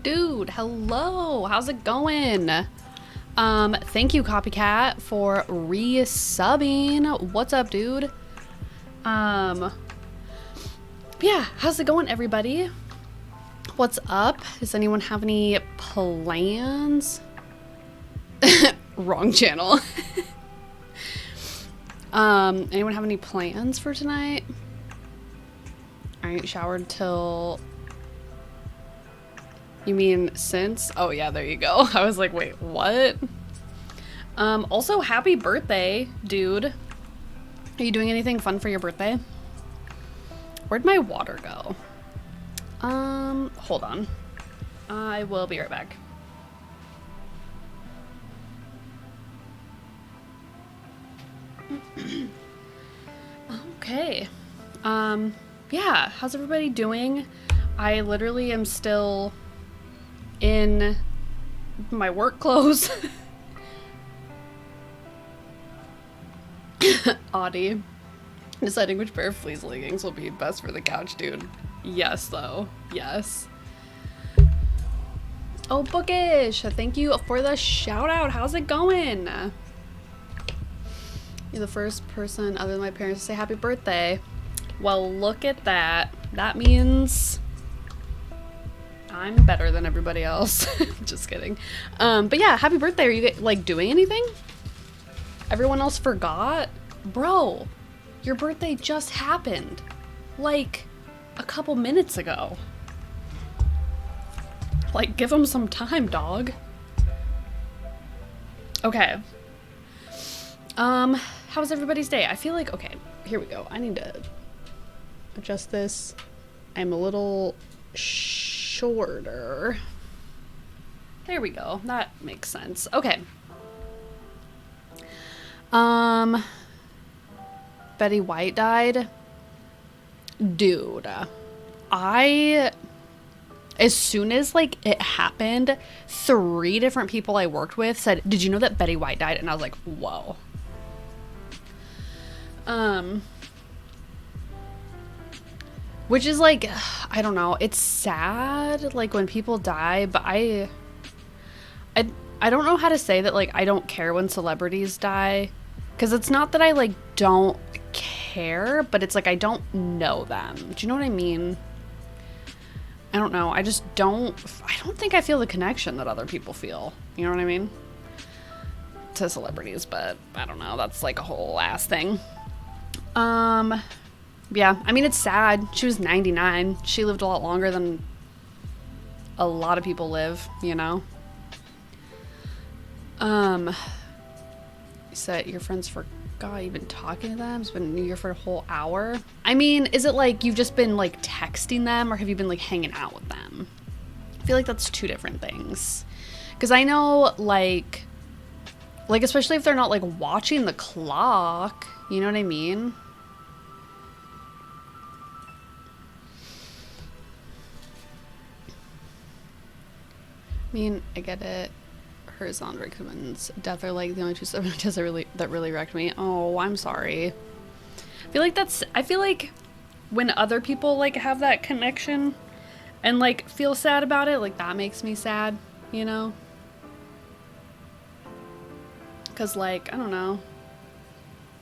Dude, hello. How's it going? Thank you, Copycat, for resubbing. What's up, dude? Yeah, how's it going, everybody? What's up? Does anyone have any plans? Wrong channel. Anyone have any plans for tonight? I ain't showered till... You mean since? Oh yeah, there you go. I was like, wait, what? Also, happy birthday, dude. Are you doing anything fun for your birthday? Where'd my water go? Hold on. I will be right back. Okay. Yeah, how's everybody doing? I literally am still in my work clothes. Audie. Deciding which pair of fleece leggings will be best for the couch, dude. Yes, though. Yes. Oh, Bookish! Thank you for the shout out. How's it going? You're the first person other than my parents to say happy birthday. Well, look at that. That means I'm better than everybody else. Just kidding. But yeah, happy birthday. Are you like doing anything? Everyone else forgot? Bro, your birthday just happened. Like a couple minutes ago. Like, give them some time, dog. Okay. How's everybody's day? I feel like, okay, here we go. I need to adjust this. I'm a little shorter. There we go. That makes sense. Okay. Betty White died. Dude, as soon as like it happened, 3 different people I worked with said, "Did you know that Betty White died?" And I was like, whoa. Which is like, I don't know, it's sad like when people die, but I don't know how to say that like I don't care when celebrities die, because it's not that I like don't care, but it's like I don't know them. Do you know what I mean? I don't know. I don't think I feel the connection that other people feel. You know what I mean? To celebrities, but I don't know. That's like a whole ass thing. Yeah, I mean, it's sad. She was 99. She lived a lot longer than a lot of people live, you know? You said your friends forgot you've been talking to them? It's been here for a whole hour? I mean, is it like you've just been like texting them, or have you been like hanging out with them? I feel like that's 2 different things. Because I know like especially if they're not like watching the clock, you know what I mean? I mean, I get it. Hers and Rick Human's death are like the only 2 subjects that really wrecked me. Oh, I'm sorry. I feel like when other people like have that connection and like feel sad about it, like that makes me sad, you know? Cause like, I don't know.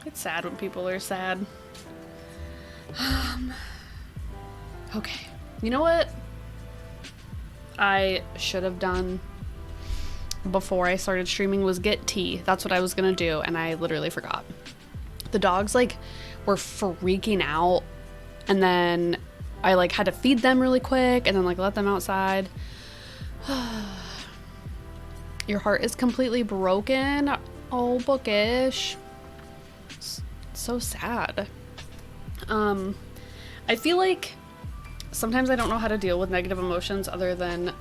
It's sad when people are sad. Okay. You know what I should have done before I started streaming was get tea. That's what I was gonna do, and I literally forgot. The dogs like were freaking out, and then I like had to feed them really quick and then like let them outside. Your heart is completely broken. Oh, Bookish. It's so sad. I feel like sometimes I don't know how to deal with negative emotions other than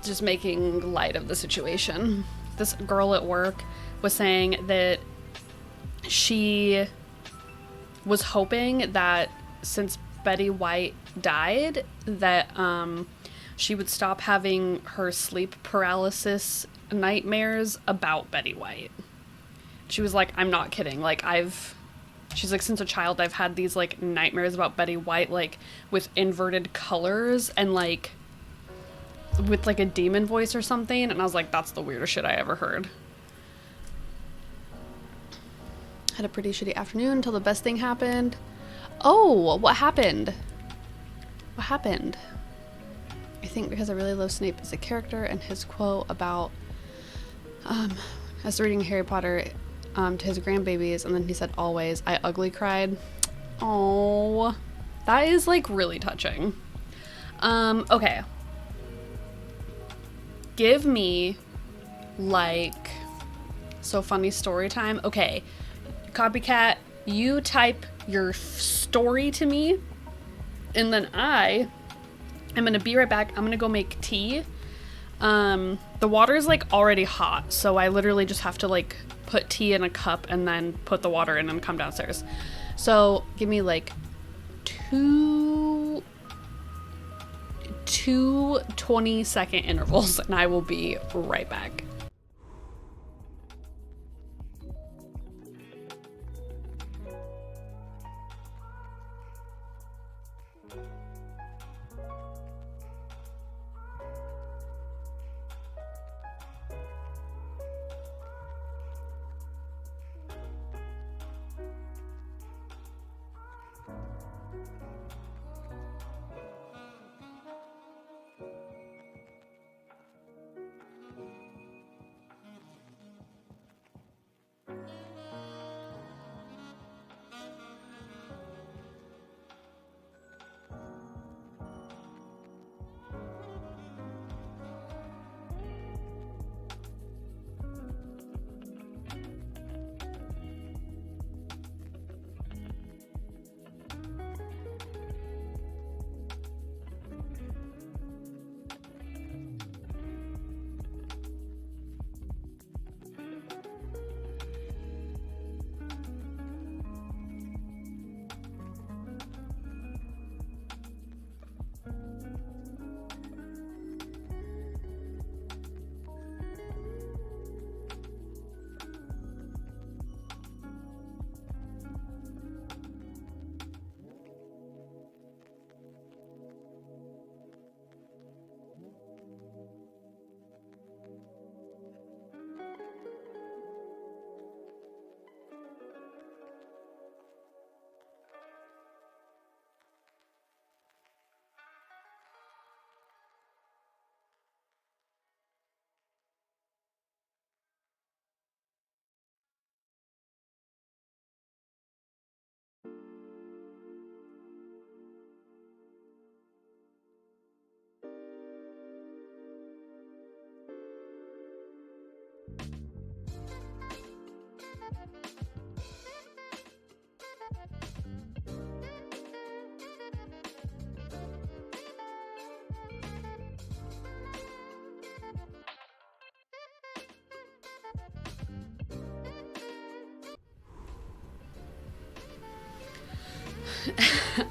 just making light of the situation. This girl at work was saying that she was hoping that since Betty White died, that she would stop having her sleep paralysis nightmares about Betty White. She was like, I'm not kidding. Like, she's like, since a child, I've had these, like, nightmares about Betty White, like, with inverted colors and, like, with, like, a demon voice or something. And I was like, that's the weirdest shit I ever heard. Had a pretty shitty afternoon until the best thing happened. Oh, what happened? What happened? I think because I really love Snape as a character and his quote about, as reading Harry Potter, to his grandbabies, and then he said, always, I ugly cried. Oh, that is, like, really touching. Okay. Give me, like, so funny story time. Okay, copycat, you type your story to me, and then I'm gonna be right back. I'm gonna go make tea. The water is, like, already hot, so I literally just have to, like, put tea in a cup and then put the water in and come downstairs. So give me, like, two 20-second intervals, and I will be right back.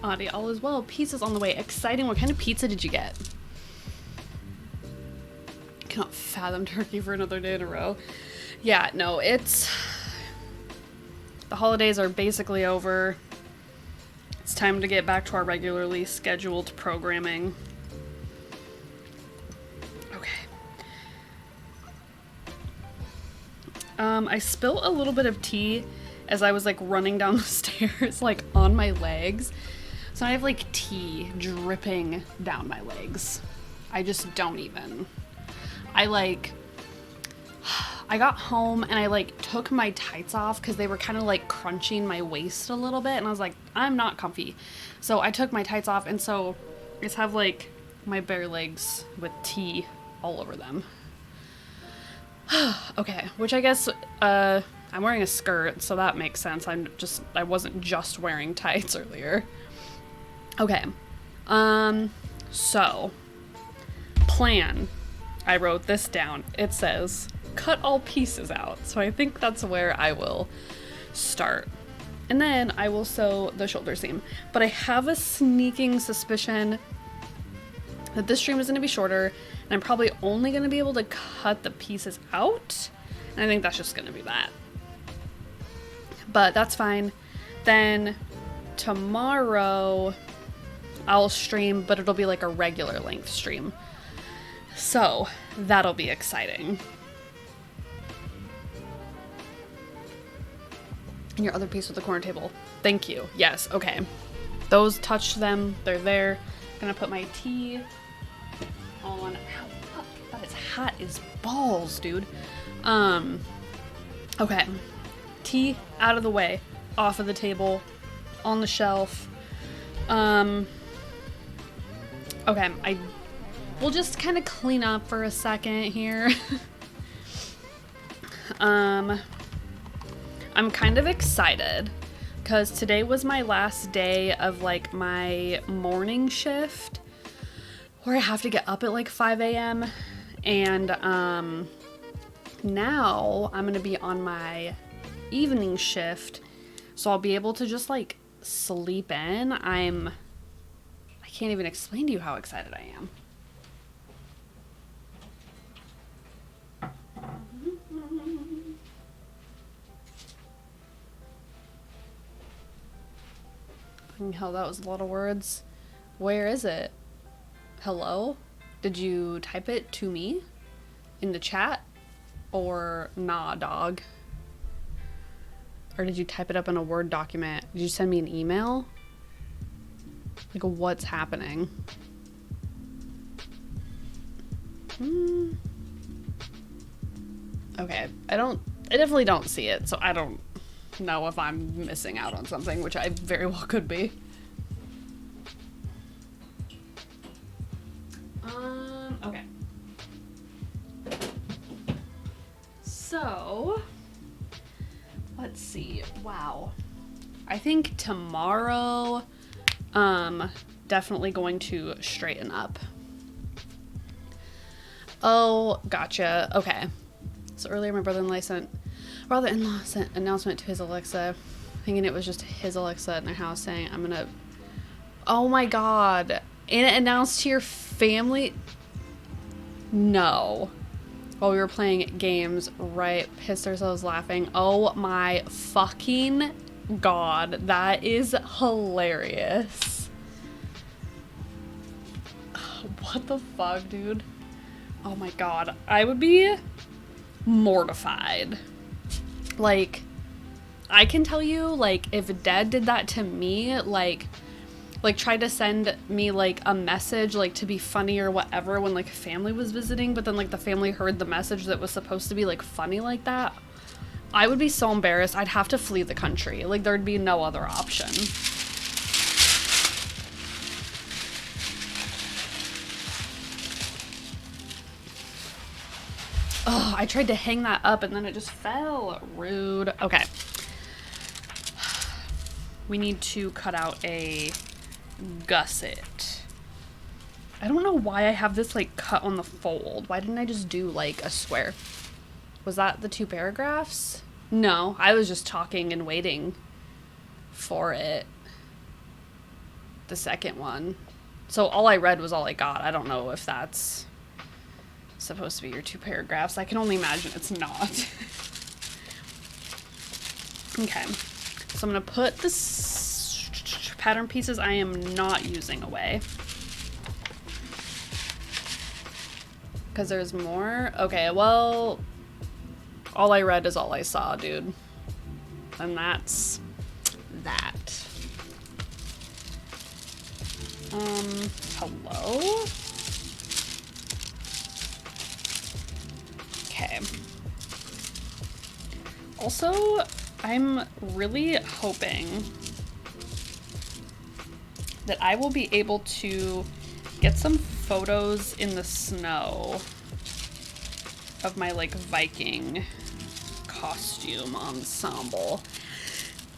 Audie, all is well. Pizza's on the way. Exciting. What kind of pizza did you get? I cannot fathom turkey for another day in a row. Yeah, no, the holidays are basically over. It's time to get back to our regularly scheduled programming. Okay. I spilled a little bit of tea as I was, like, running down the stairs, like, on my legs. So I have, like, tea dripping down my legs. I just don't even. I got home and I, like, took my tights off because they were kind of, like, crunching my waist a little bit. And I was like, I'm not comfy. So I took my tights off, and so I just have, like, my bare legs with tea all over them. Okay, which I guess, I'm wearing a skirt, so that makes sense. I wasn't just wearing tights earlier. Okay. So, plan. I wrote this down. It says, cut all pieces out. So I think that's where I will start. And then I will sew the shoulder seam. But I have a sneaking suspicion that this stream is going to be shorter, and I'm probably only going to be able to cut the pieces out, and I think that's just going to be that. But that's fine. Then tomorrow I'll stream, but it'll be like a regular length stream. So that'll be exciting. And your other piece with the corner table. Thank you. Yes, okay. Those touched them. They're there. Gonna put my tea on. Ow, fuck. That is hot as balls, dude. Okay. Tea out of the way. Off of the table. On the shelf. Okay, we'll just kind of clean up for a second here. I'm kind of excited because today was my last day of like my morning shift where I have to get up at like 5 a.m. and now I'm gonna be on my evening shift, so I'll be able to just like sleep in. I can't even explain to you how excited I am. Hell, that was a lot of words. Where is it? Hello? Did you type it to me in the chat? Or nah, dog? Or did you type it up in a Word document? Did you send me an email? Like, what's happening? Okay, I definitely don't see it, so I don't know if I'm missing out on something, which I very well could be. Okay. So, let's see. Wow. I think tomorrow, definitely going to straighten up. Oh, gotcha. Okay. So earlier my brother-in-law sent an announcement to his Alexa, thinking it was just his Alexa in their house saying, I'm gonna... Oh my god. And it announced to your family... No. While we were playing games, right? Pissed ourselves laughing. Oh my fucking god. That is hilarious. What the fuck, dude? Oh my god. I would be mortified. Like, I can tell you, like, if Dad did that to me, like tried to send me, like, a message, like, to be funny or whatever when, like, family was visiting, but then, like, the family heard the message that was supposed to be, like, funny like that, I would be so embarrassed. I'd have to flee the country. Like, there'd be no other option. Oh, I tried to hang that up and then it just fell. Rude. Okay. We need to cut out a gusset. I don't know why I have this like cut on the fold. Why didn't I just do like a square? Was that the 2 paragraphs? No, I was just talking and waiting for it. The second one. So all I read was all I got. I don't know if that's supposed to be your 2 paragraphs. I can only imagine it's not. Okay. So I'm going to put the pattern pieces I am not using away. Because there's more? Okay, well, all I read is all I saw, dude. And that's that. Hello? Okay. Also, I'm really hoping that I will be able to get some photos in the snow of my, like, Viking costume ensemble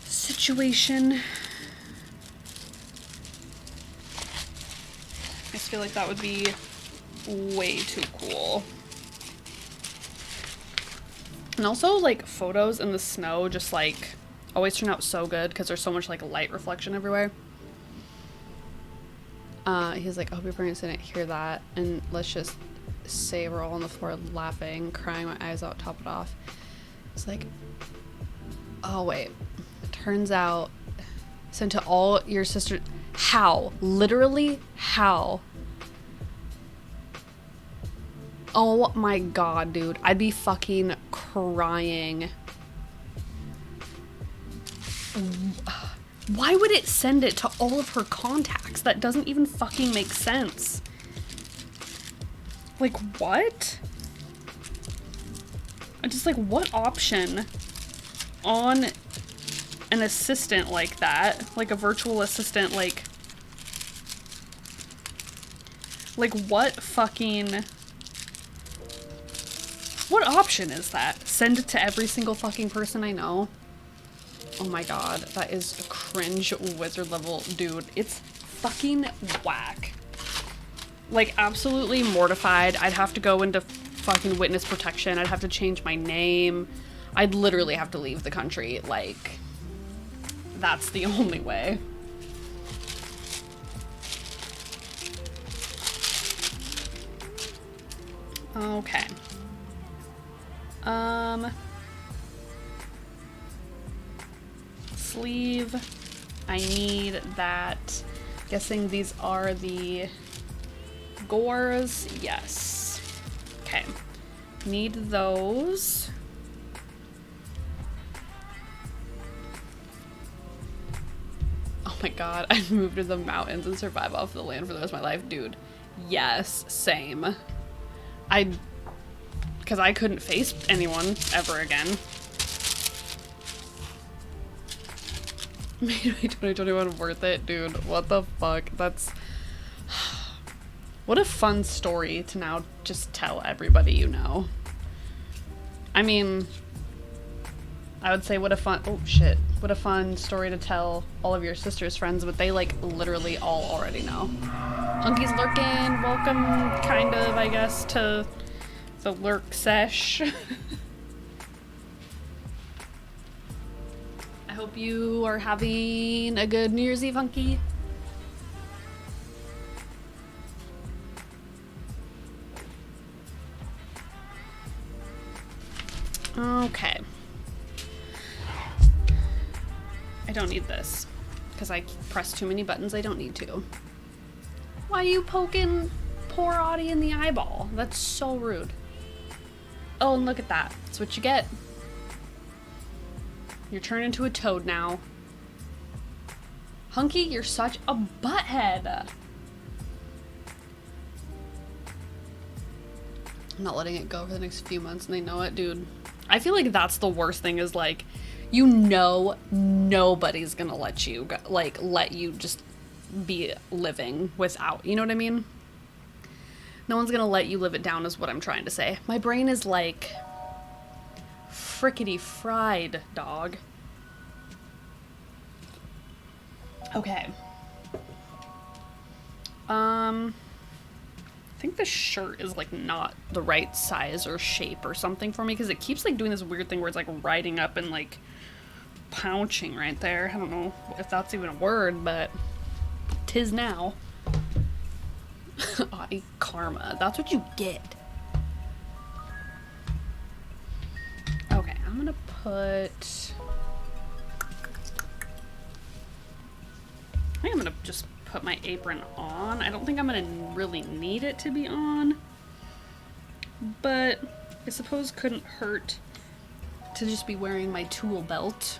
situation. I just feel like that would be way too cool. And also, like, photos in the snow just, like, always turn out so good because there's so much, like, light reflection everywhere. He's like, I hope your parents didn't hear that. And let's just say we're all on the floor laughing, crying my eyes out, top it off. It's like, oh wait. It turns out, sent to all your sisters. How? Literally, how? Oh my god, dude. I'd be fucking crying. Why would it send it to all of her contacts? That doesn't even fucking make sense. Like, what? I'm just like, what option on an assistant like that, like a virtual assistant, like what fucking, what option is that? Send it to every single fucking person I know? Oh my god, that is a cringe wizard level, dude. It's fucking whack. Like, absolutely mortified. I'd have to go into fucking witness protection. I'd have to change my name. I'd literally have to leave the country. Like, that's the only way. Okay. Sleeve. I need that. Guessing these are the Gores. Yes. Okay. Need those. Oh my god, I'd move to the mountains and survive off the land for the rest of my life. Dude, yes, same. Because I couldn't face anyone ever again. Made my 2021 worth it, dude. What the fuck? That's... What a fun story to now just tell everybody you know. I mean... I would say what a fun... Oh, shit. What a fun story to tell all of your sister's friends, but they, like, literally all already know. Hunky's lurking. Welcome, kind of, I guess, to the lurk sesh. I hope you are having a good New Year's Eve, Hunky. Okay. I don't need this because I pressed too many buttons I don't need to. Why are you poking poor Audie in the eyeball? That's so rude. Oh, and look at that. That's what you get. You're turned into a toad now. Hunky, you're such a butthead. I'm not letting it go for the next few months and they know it, dude. I feel like that's the worst thing is like, you know, nobody's gonna let you, like, let you just be living without, you know what I mean? No one's gonna let you live it down is what I'm trying to say. My brain is like frickety fried, dog. Okay. I think the shirt is like not the right size or shape or something for me because it keeps like doing this weird thing where it's like riding up and like pouching right there. I don't know if that's even a word, but 'tis now. Audie karma. That's what you get. Okay, I'm gonna put... I think I'm gonna just put my apron on. I don't think I'm gonna really need it to be on, but I suppose couldn't hurt to just be wearing my tool belt.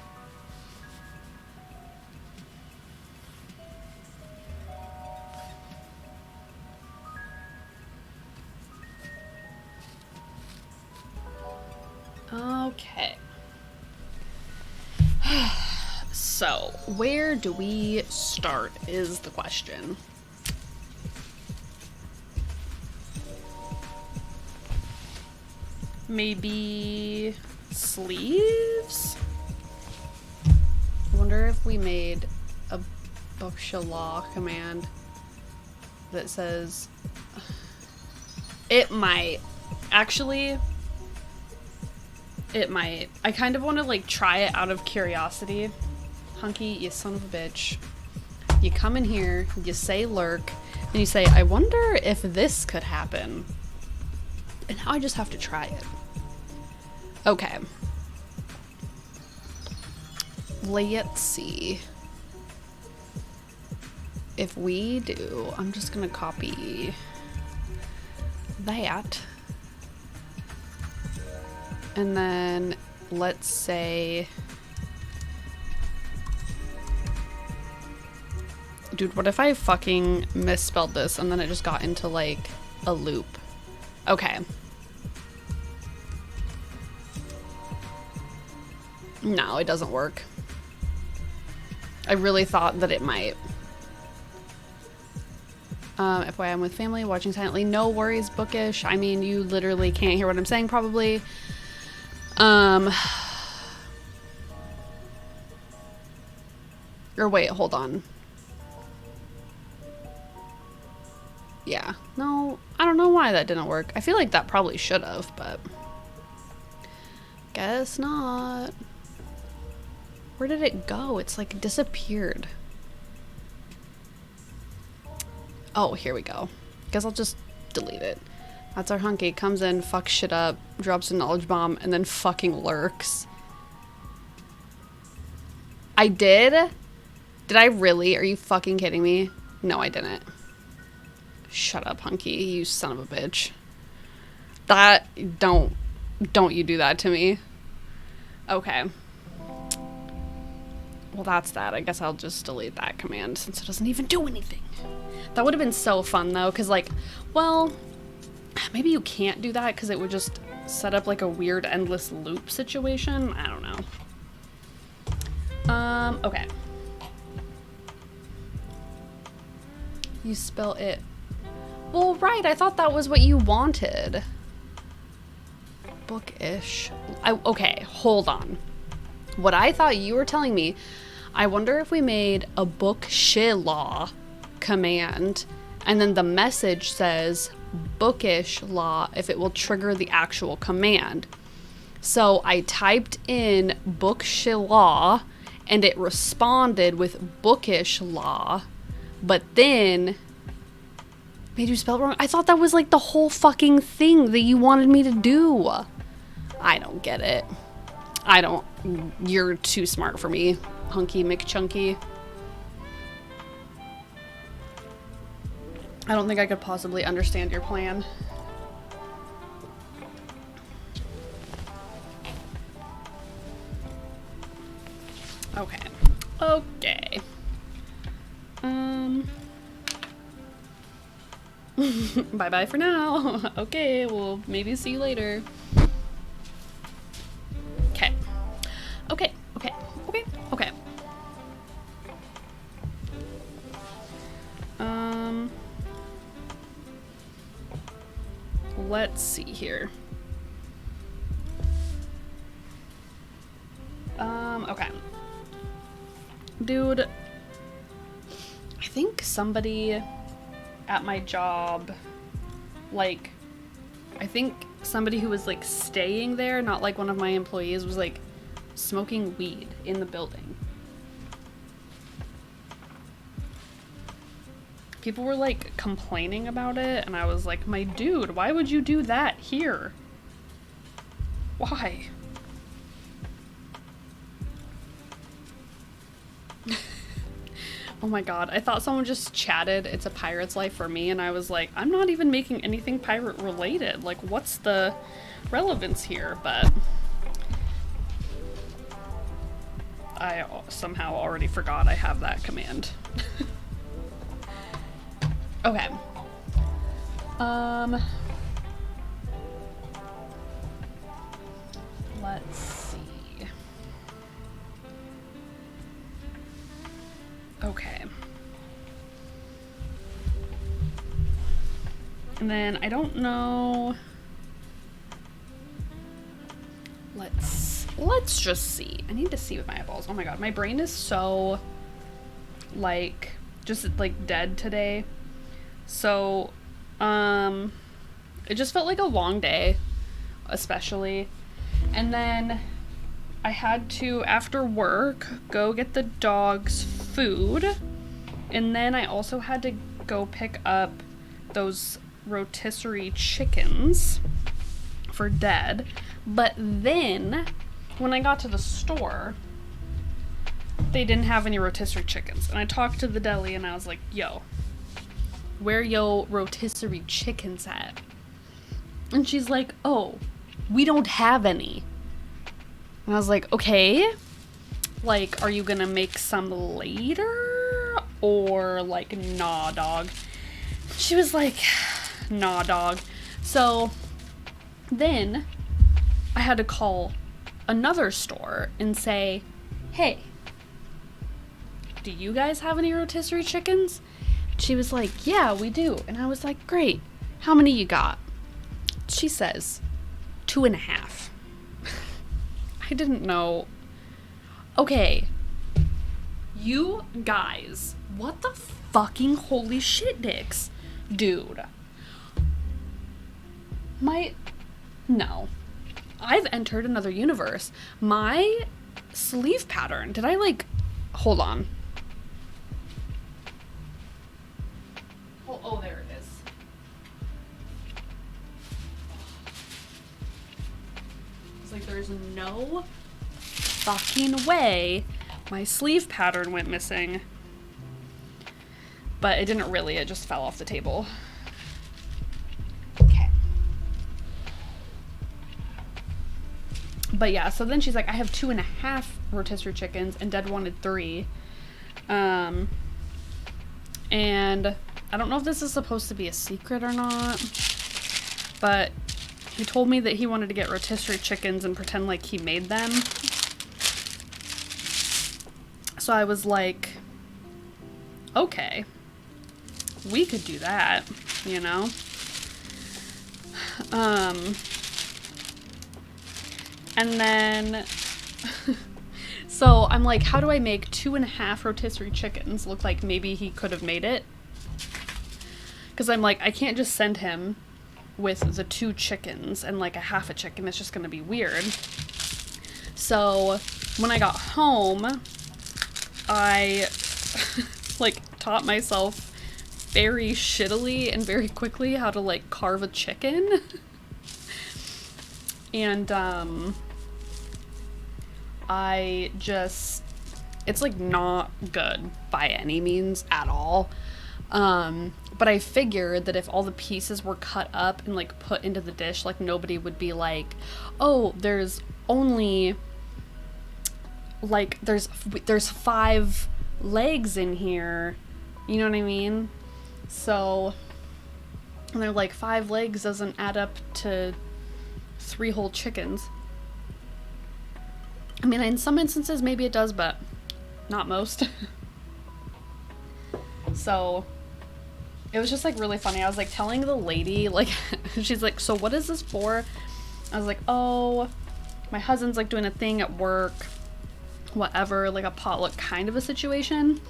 Okay. So, where do we start is the question. Maybe sleeves? I wonder if we made a Boshala command that says... It might. Actually... It might. I kind of want to like try it out of curiosity. Hunky, you son of a bitch. You come in here, you say lurk, and you say, I wonder if this could happen. And now I just have to try it. Okay. Let's see. If we do, I'm just gonna copy that. And then let's say, dude, what if I fucking misspelled this and then it just got into like a loop? Okay. No, it doesn't work. I really thought that it might. FYI, I'm with family, watching silently. No worries, bookish. I mean, you literally can't hear what I'm saying, probably. Or wait, hold on. Yeah. No, I don't know why that didn't work. I feel like that probably should have, but guess not. Where did it go? It's like disappeared. Oh, here we go. Guess I'll just delete it. That's our hunky. Comes in, fucks shit up, drops a knowledge bomb, and then fucking lurks. I did? Did I really? Are you fucking kidding me? No, I didn't. Shut up, hunky, you son of a bitch. That, don't you do that to me. Okay. Well, that's that. I guess I'll just delete that command since it doesn't even do anything. That would have been so fun though, because like, well, maybe you can't do that because it would just set up like a weird endless loop situation. I don't know. Okay. You spell it. Well, right, I thought that was what you wanted. Bookish. Okay, hold on. What I thought you were telling me, I wonder if we made a bookish-law command, and then the message says bookish law if it will trigger the actual command. So I typed in bookish-law, and it responded with bookish law, but then made you spell it wrong. I thought that was like the whole fucking thing that you wanted me to do. I don't get it. I don't. You're too smart for me, hunky McChunky. I don't think I could possibly understand your plan. Okay. Okay. Bye-bye for now. Okay, we'll maybe see you later. Okay. Okay, okay, okay, okay. Let's see here. Okay. Dude, I think somebody at my job, like, I think somebody who was like staying there, not like one of my employees, was like smoking weed in the building. People were like complaining about it, and I was like, my dude, why would you do that here? Why? Oh my god, I thought someone just chatted It's a Pirate's Life for me, and I was like, I'm not even making anything pirate related. Like, what's the relevance here? But I somehow already forgot I have that command. Okay. Let's see. Okay. And then I don't know. Let's just see. I need to see with my eyeballs. Oh my god, my brain is so like just like dead today. So it just felt like a long day, especially. And then I had to, after work, go get the dogs food. And then I also had to go pick up those rotisserie chickens for Dad. But then when I got to the store, they didn't have any rotisserie chickens. And I talked to the deli and I was like, yo, where yo rotisserie chickens at? And she's like, oh, we don't have any. And I was like, okay, like, are you gonna make some later? Or like, nah, dog. She was like, nah, dog. So then I had to call another store and say, hey, do you guys have any rotisserie chickens? She was like, yeah, we do. And I was like, great. How many you got? She says, 2.5. I didn't know. Okay. You guys, what the fucking holy shit dicks? Dude. No. I've entered another universe. My sleeve pattern, did I like, hold on. Oh, there it is. It's like there's no fucking way my sleeve pattern went missing. But it didn't really, it just fell off the table. Okay. But yeah, so then she's like, I have 2.5 rotisserie chickens and Dad wanted 3. And I don't know if this is supposed to be a secret or not, but he told me that he wanted to get rotisserie chickens and pretend like he made them. So I was like, okay, we could do that, you know? And then, so I'm like, how do I make 2.5 rotisserie chickens look like maybe he could have made it? Because I'm like, I can't just send him with the 2 chickens and like a half a chicken. It's just going to be weird. So when I got home, I like taught myself very shittily and very quickly how to like carve a chicken. And I just, it's like not good by any means at all. But I figured that if all the pieces were cut up and like put into the dish, like nobody would be like, oh, there's only like there's 5 legs in here, you know what I mean? So, and they're like 5 legs doesn't add up to 3 whole chickens. I mean, in some instances maybe it does, but not most. So it was just like really funny. I was like telling the lady, like, she's like, so what is this for? I was like, oh, my husband's like doing a thing at work, whatever, like a potluck kind of a situation.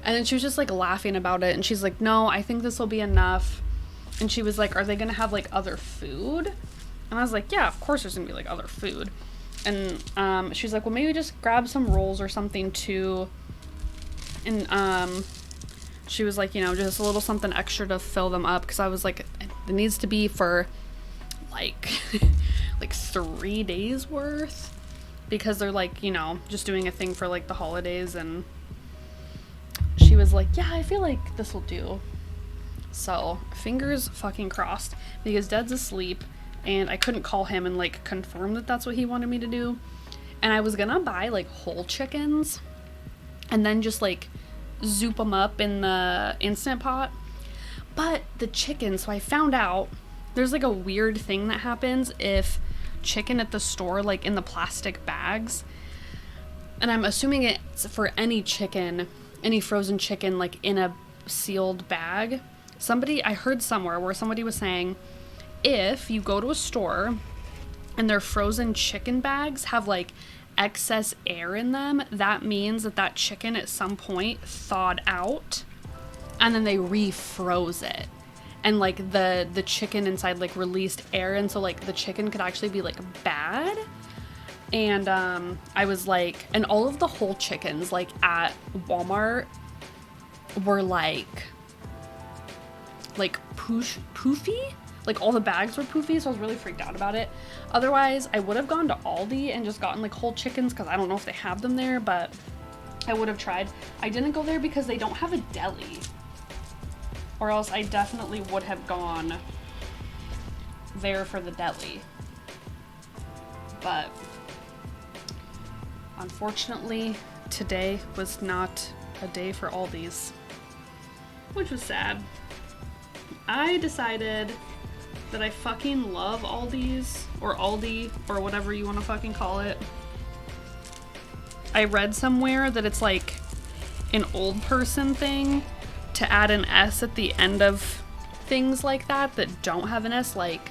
And then she was just like laughing about it. And she's like, no, I think this will be enough. And she was like, are they gonna have like other food? And I was like, yeah, of course there's gonna be like other food. And she's like, well, maybe just grab some rolls or something too. And she was like, you know, just a little something extra to fill them up. Because I was like, it needs to be for like like 3 days worth, because they're like, you know, just doing a thing for like the holidays. And she was like, yeah, I feel like this will do. So fingers fucking crossed, because Dad's asleep and I couldn't call him and like confirm that that's what he wanted me to do. And I was gonna buy like whole chickens and then just like zoop them up in the Instant Pot. But the chicken, so I found out there's like a weird thing that happens if chicken at the store, like in the plastic bags, and I'm assuming it's for any chicken, any frozen chicken, like in a sealed bag. I heard somewhere where somebody was saying if you go to a store and their frozen chicken bags have like excess air in them, that means that chicken at some point thawed out and then they refroze it, and like the chicken inside like released air, and so like the chicken could actually be like bad. And I was like, and all of the whole chickens like at Walmart were like poofy. Like all the bags were poofy, so I was really freaked out about it. Otherwise, I would have gone to Aldi and just gotten like whole chickens because I don't know if they have them there, but I would have tried. I didn't go there because they don't have a deli, or else I definitely would have gone there for the deli. But unfortunately, today was not a day for Aldi's, which was sad. I decided that I fucking love Aldi's, or Aldi, or whatever you want to fucking call it. I read somewhere that it's like an old person thing to add an S at the end of things like that don't have an S, like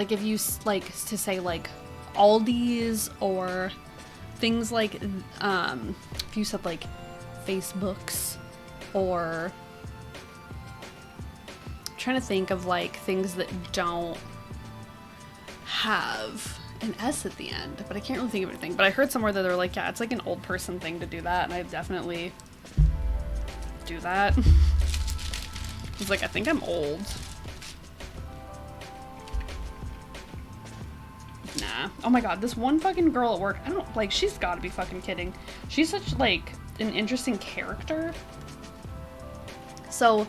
if you like to say like Aldi's, or things like if you said like Facebooks, or I'm trying to think of like things that don't have an S at the end, but I can't really think of anything. But I heard somewhere that they were like, yeah, it's like an old person thing to do that, and I definitely do that. I was like, I think I'm old. Nah. Oh my god, this one fucking girl at work, I don't, like, she's gotta be fucking kidding. She's such, like, an interesting character. So,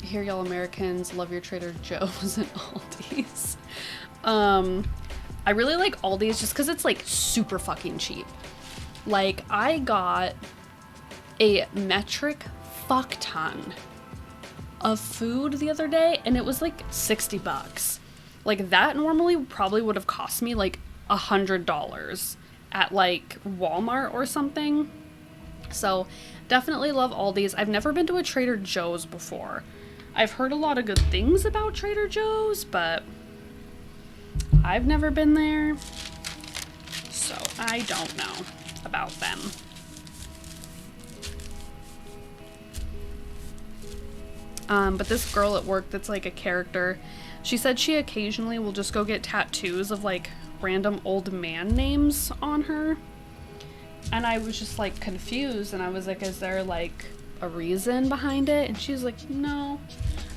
here y'all Americans love your Trader Joe's and Aldi's. I really like Aldi's just because it's, like, super fucking cheap. Like, I got a metric fuck ton of food the other day, and it was, like, $60. Like, that normally probably would have cost me, like, $100 at, like, Walmart or something. So, definitely love Aldi's. I've never been to a Trader Joe's before. I've heard a lot of good things about Trader Joe's, but I've never been there, so I don't know about them. But this girl at work that's like a character, she said she occasionally will just go get tattoos of like random old man names on her. And I was just like confused, and I was like, is there like a reason behind it? And she was like, no,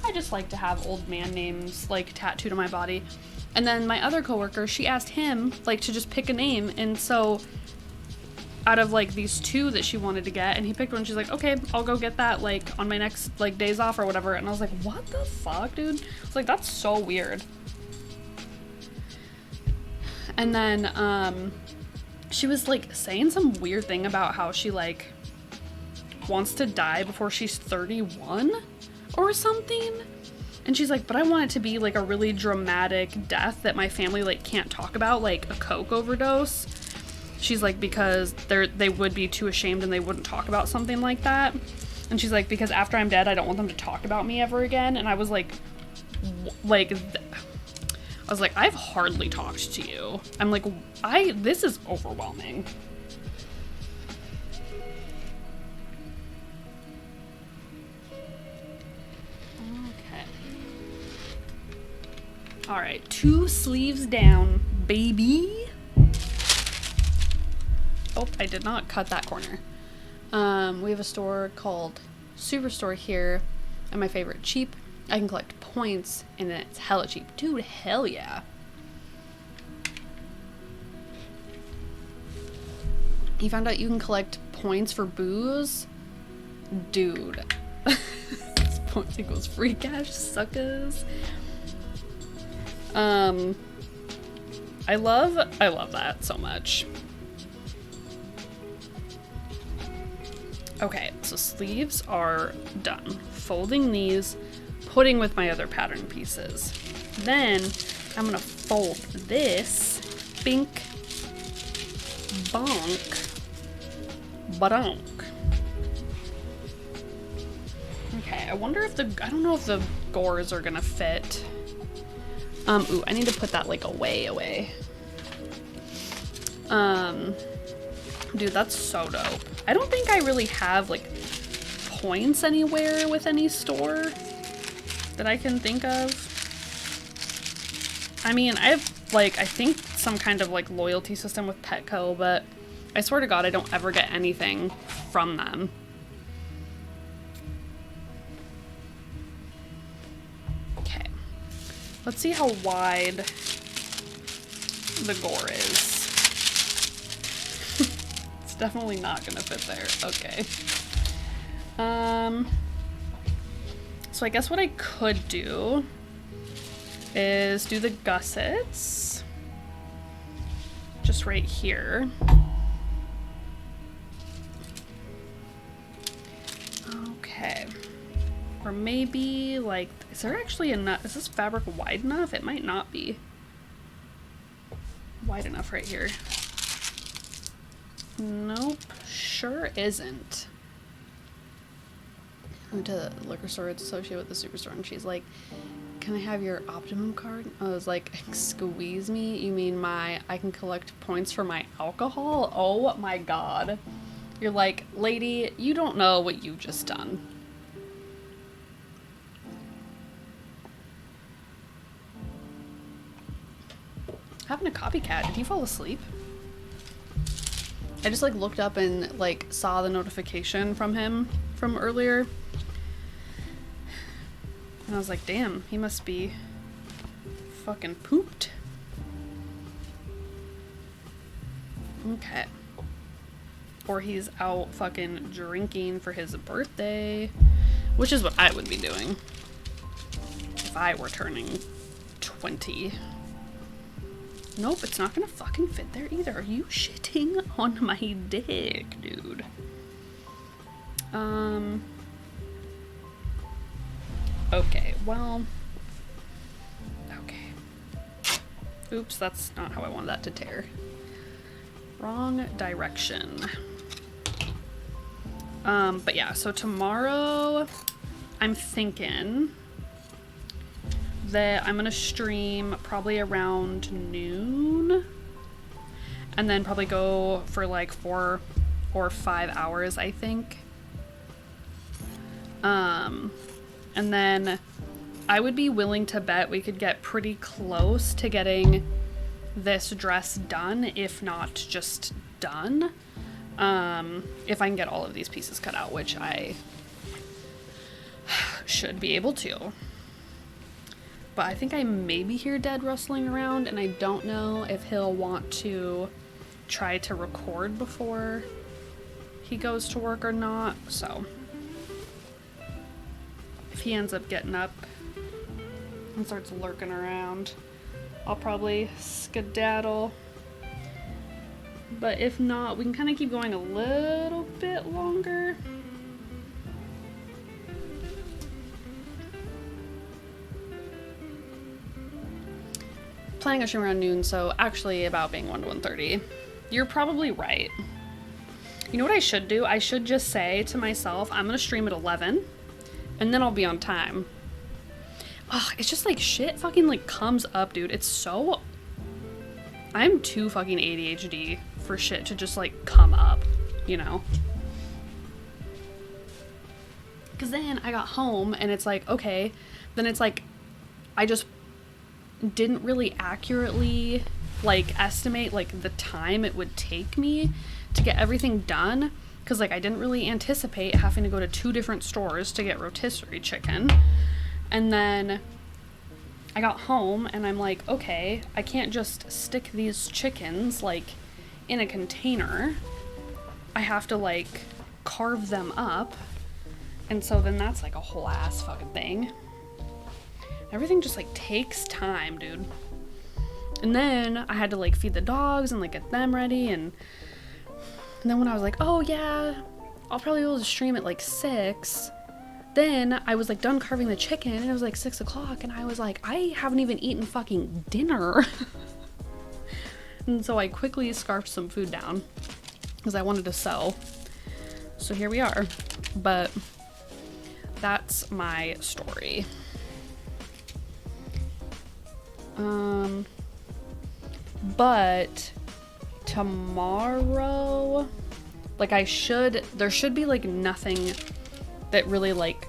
I just like to have old man names like tattooed on my body. And then my other coworker, she asked him like to just pick a name, and so out of like these two that she wanted to get, and he picked one. She's like, okay, I'll go get that like on my next like days off or whatever. And I was like, what the fuck, dude? I was like, that's so weird. And then she was like saying some weird thing about how she like wants to die before she's 31 or something. And she's like, but I want it to be like a really dramatic death that my family like can't talk about, like a coke overdose. She's like, because they would be too ashamed and they wouldn't talk about something like that. And she's like, because after I'm dead, I don't want them to talk about me ever again. And I was like, I've hardly talked to you. I'm like, this is overwhelming. Okay. All right, 2 sleeves down, baby. Oh, I did not cut that corner. We have a store called Superstore here, and my favorite, cheap. I can collect points, and then it's hella cheap. Dude, hell yeah. You found out you can collect points for booze? Dude. This points equals free cash, suckers. I love that so much. Okay, so sleeves are done. Folding these, putting with my other pattern pieces. Then I'm gonna fold this, bink, bonk, badonk. Okay, I wonder if I don't know if the gores are gonna fit. Ooh, I need to put that like away. Dude, that's so dope. I don't think I really have like points anywhere with any store that I can think of. I mean, I have like, I think some kind of like loyalty system with Petco, but I swear to God, I don't ever get anything from them. Okay. Let's see how wide the gore is. It's definitely not gonna fit there. Okay. So I guess what I could do is do the gussets just right here. Okay. Or maybe like, is there actually enough? Is this fabric wide enough? It might not be wide enough right here. Nope, sure isn't. I went to the liquor store, it's associated with the superstore, and she's like, can I have your Optimum card? I was like, squeeze me? You mean I can collect points for my alcohol? Oh my God. You're like, lady, you don't know what you've just done. Having a copycat, did he fall asleep? I just like looked up and like saw the notification from him from earlier. And I was like, damn, he must be fucking pooped. Okay. Or he's out fucking drinking for his birthday, which is what I would be doing if I were turning 20. Nope, it's not gonna fucking fit there either. Are you shitting on my dick, dude? Okay, well, okay. Oops, that's not how I wanted that to tear. Wrong direction. But yeah, so tomorrow I'm thinking that I'm gonna stream probably around noon and then probably go for like 4 or 5 hours, I think. And then I would be willing to bet we could get pretty close to getting this dress done, if not just done. If I can get all of these pieces cut out, which I should be able to. But I think I maybe hear Dad rustling around, and I don't know if he'll want to try to record before he goes to work or not, so if he ends up getting up and starts lurking around, I'll probably skedaddle. But if not, we can kind of keep going a little bit longer. Planning a stream around noon, so actually about being 1 to 1:30. You're probably right. You know what I should do? I should just say to myself, I'm gonna stream at 11, and then I'll be on time. Ugh, it's just like shit fucking like comes up, dude. It's so... I'm too fucking ADHD for shit to just like come up, you know? Because then I got home and it's like, okay, then it's like, I just didn't really accurately like estimate like the time it would take me to get everything done, because like I didn't really anticipate having to go to 2 different stores to get rotisserie chicken. And then I got home and I'm like, okay, I can't just stick these chickens like in a container. I have to like carve them up. And so then that's like a whole ass fucking thing. Everything just like takes time, dude. And then I had to like feed the dogs and like get them ready, and then when I was like, oh yeah, I'll probably be able to stream at like 6, then I was like done carving the chicken and it was like 6 o'clock and I was like, I haven't even eaten fucking dinner. And so I quickly scarfed some food down because I wanted to sew. So here we are. But that's my story. But tomorrow, like there should be like nothing that really like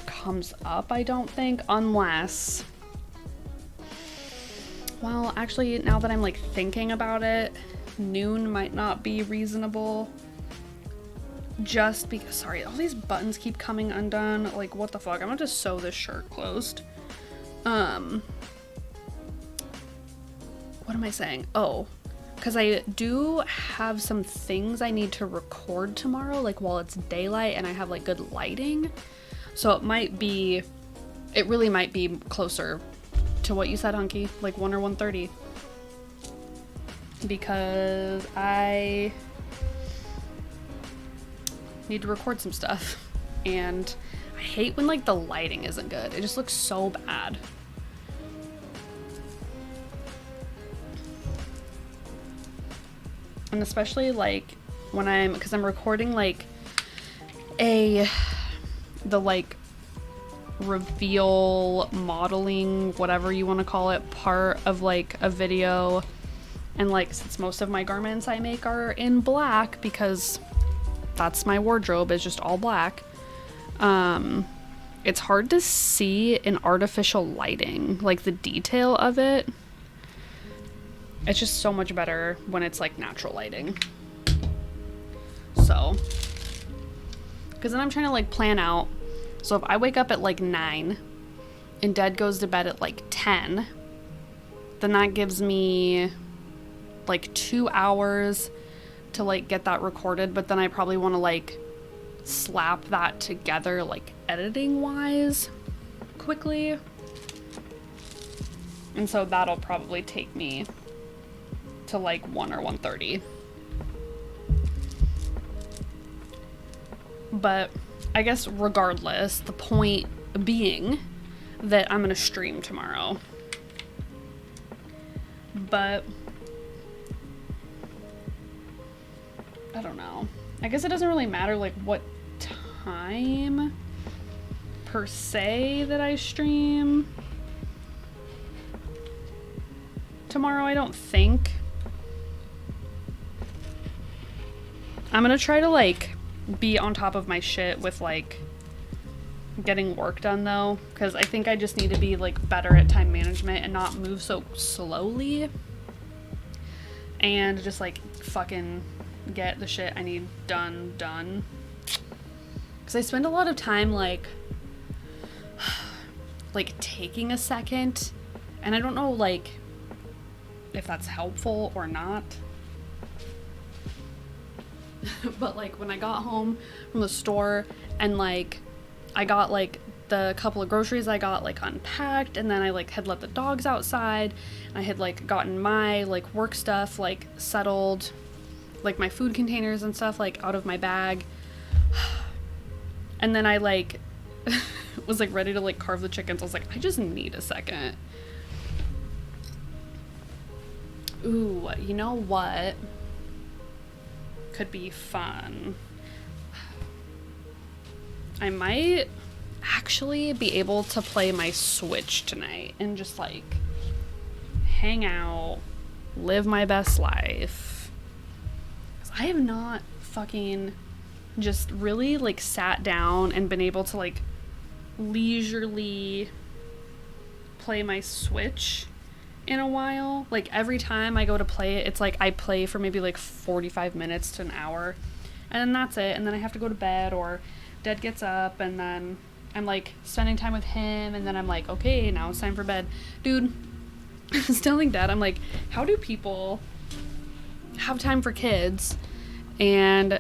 comes up, I don't think, unless, well, actually now that I'm like thinking about it, noon might not be reasonable. Just because, sorry, all these buttons keep coming undone. Like, what the fuck? I'm gonna just sew this shirt closed. What am I saying? Oh, because I do have some things I need to record tomorrow, like while it's daylight and I have like good lighting. So it really might be closer to what you said, Hunky, like 1 or 1:30. Because I need to record some stuff. And I hate when like the lighting isn't good. It just looks so bad. And especially like when because I'm recording like the like reveal modeling, whatever you want to call it, part of like a video. And like, since most of my garments I make are in black because that's my wardrobe, is just all black. It's hard to see in artificial lighting, like the detail of it. It's just so much better when it's like natural lighting. So, because then I'm trying to like plan out. So if I wake up at like 9 and Dad goes to bed at like 10, then that gives me like 2 hours to like get that recorded. But then I probably want to like slap that together like editing wise quickly. And so that'll probably take me to like 1 or 1:30. But I guess regardless, the point being that I'm gonna stream tomorrow. But I don't know. I guess it doesn't really matter like what time per se that I stream tomorrow, I don't think. I'm gonna try to like be on top of my shit with like getting work done though, because I think I just need to be like better at time management and not move so slowly and just like fucking get the shit I need done. Because I spend a lot of time like taking a second, and I don't know like if that's helpful or not. But like when I got home from the store and like I got like the couple of groceries I got like unpacked, and then I like had let the dogs outside, and I had like gotten my like work stuff like settled, like my food containers and stuff like out of my bag, and then I like was like ready to like carve the chickens. I was like, I just need a second. Ooh, you know what could be fun? I might actually be able to play my Switch tonight and just like hang out, live my best life. 'Cause I have not fucking just really like sat down and been able to like leisurely play my Switch in a while. Like every time I go to play it, it's like I play for maybe like 45 minutes to an hour, and then that's it, and then I have to go to bed, or Dad gets up, and then I'm like spending time with him, and then I'm like, okay, now it's time for bed. Dude, I was telling Dad, I'm like, how do people have time for kids? And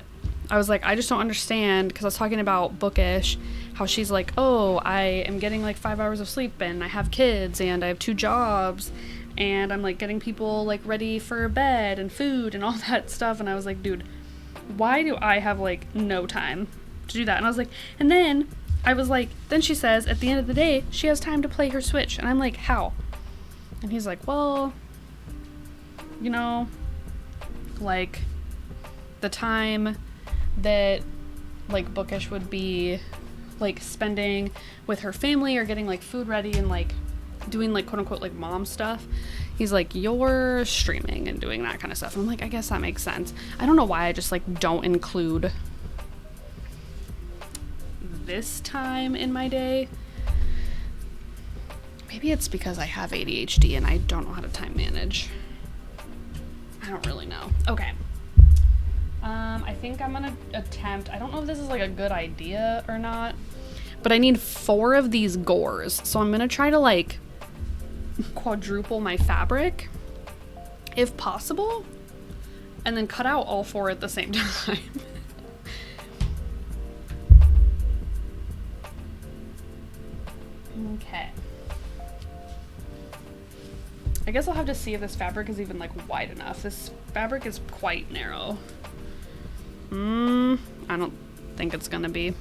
I was like, I just don't understand, because I was talking about Bookish, how she's like, oh, I am getting like 5 hours of sleep, and I have kids, and I have 2 jobs, and I'm like getting people like ready for bed and food and all that stuff. And I was like, dude, why do I have like no time to do that? And I was like, and then I was like, then she says at the end of the day she has time to play her Switch, and I'm like, how? And he's like, well, you know, like the time that like Bookish would be like spending with her family or getting like food ready and like doing like quote unquote like mom stuff, he's like, you're streaming and doing that kind of stuff. And I'm like, I guess that makes sense. I don't know why I just like don't include this time in my day. Maybe it's because I have ADHD and I don't know how to time manage. I I don't really know. Okay. I think I'm gonna attempt, I don't know if this is like a good idea or not, but I need 4 of these gores. So I'm gonna try to like quadruple my fabric if possible, and then cut out all 4 at the same time. Okay. I guess I'll have to see if this fabric is even like wide enough. This fabric is quite narrow. I don't think it's gonna be.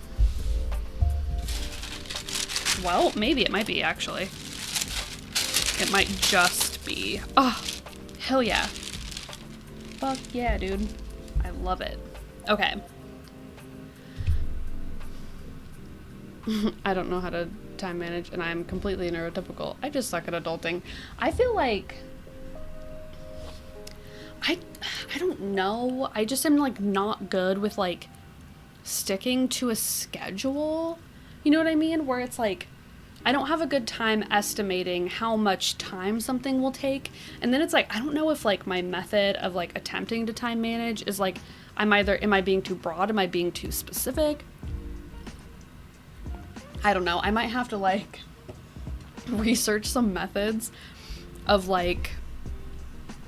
Well, maybe it might be actually. It might just be. Oh, hell yeah. Fuck yeah, dude. I love it. Okay. I don't know how to time manage, and I'm completely neurotypical. I just suck at adulting. I feel like I don't know. I just am like not good with like sticking to a schedule. You know what I mean? Where it's like I don't have a good time estimating how much time something will take. And then it's like I don't know if like my method of like attempting to time manage is like am I being too broad? Am I being too specific? I don't know. I might have to like research some methods of like,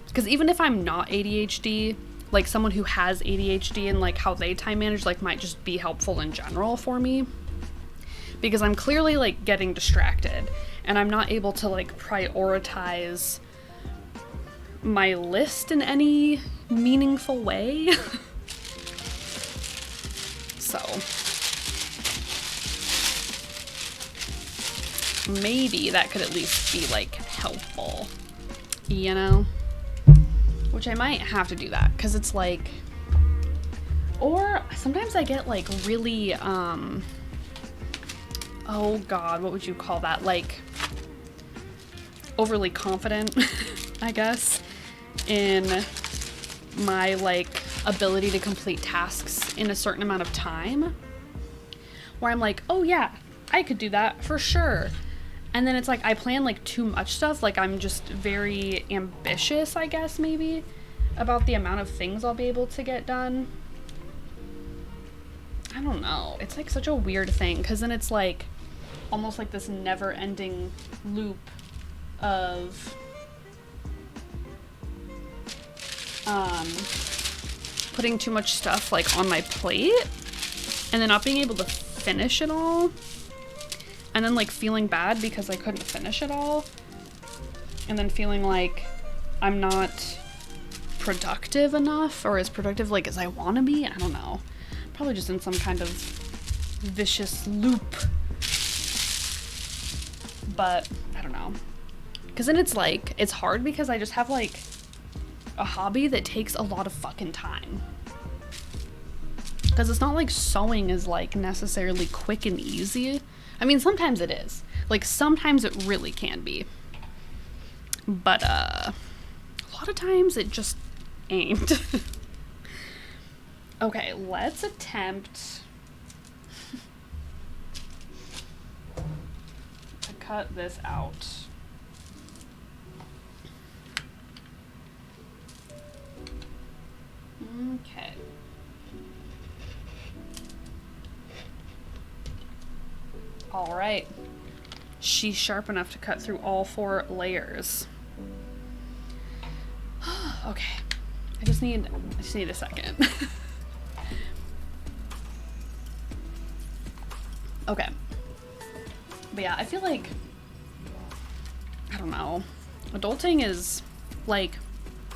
because even if I'm not ADHD, like someone who has ADHD and like how they time manage like might just be helpful in general for me, because I'm clearly like getting distracted and I'm not able to like prioritize my list in any meaningful way. So maybe that could at least be like helpful, you know? Which I might have to do that because it's like, or sometimes I get like really, oh God, what would you call that? Like overly confident, I guess, in my like ability to complete tasks in a certain amount of time, where I'm like, oh yeah, I could do that for sure. And then it's like I plan like too much stuff, like I'm just very ambitious, I guess, maybe, about the amount of things I'll be able to get done. I don't know. It's like such a weird thing, because then it's like almost like this never-ending loop of putting too much stuff like on my plate and then not being able to finish it all. And then like feeling bad because I couldn't finish it all. And then feeling like I'm not productive enough, or as productive like as I want to be. I don't know. Probably just in some kind of vicious loop. But I don't know. Because then it's like, it's hard because I just have like a hobby that takes a lot of fucking time. Because it's not like sewing is like necessarily quick and easy. I mean, sometimes it is. Like, sometimes it really can be. But, a lot of times it just ain't. Okay, let's attempt to cut this out. Okay. All right. She's sharp enough to cut through all 4 layers. Okay. I just need a second. Okay. But yeah, I feel like, I don't know. Adulting is like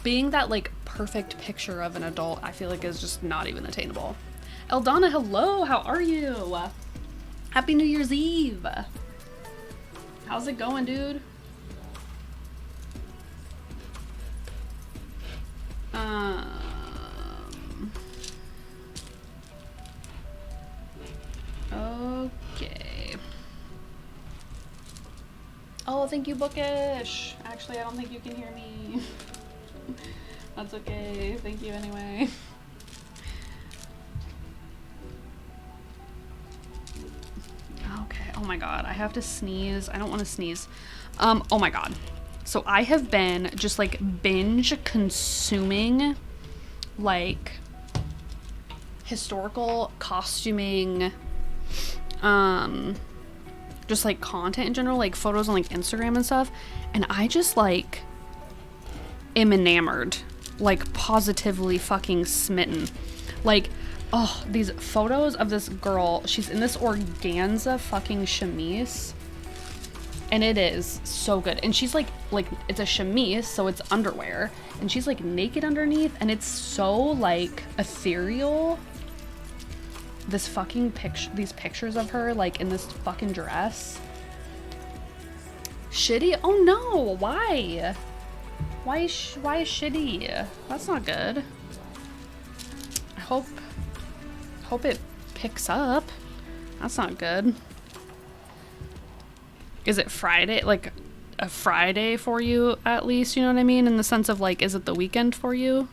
being that like perfect picture of an adult, I feel like is just not even attainable. Eldana, hello, how are you? Happy New Year's Eve. How's it going, dude? Okay. Oh, thank you, Bookish. Actually, I don't think you can hear me. That's okay. Thank you anyway. Okay. Oh my God. I have to sneeze. I don't want to sneeze. Oh my God. So I have been just like binge consuming like historical costuming, just like content in general, like photos on like Instagram and stuff. And I just like am enamored, like positively fucking smitten. Like, oh, these photos of this girl, she's in this organza fucking chemise. And it is so good. And she's like it's a chemise, so it's underwear. And she's like naked underneath, and it's so like ethereal. This fucking picture, these pictures of her like in this fucking dress. Shitty? Oh no, why? Why is shitty? That's not good. I hope it picks up. That's not good. Is it Friday? Like a Friday for you at least, you know what I mean? In the sense of like, is it the weekend for you?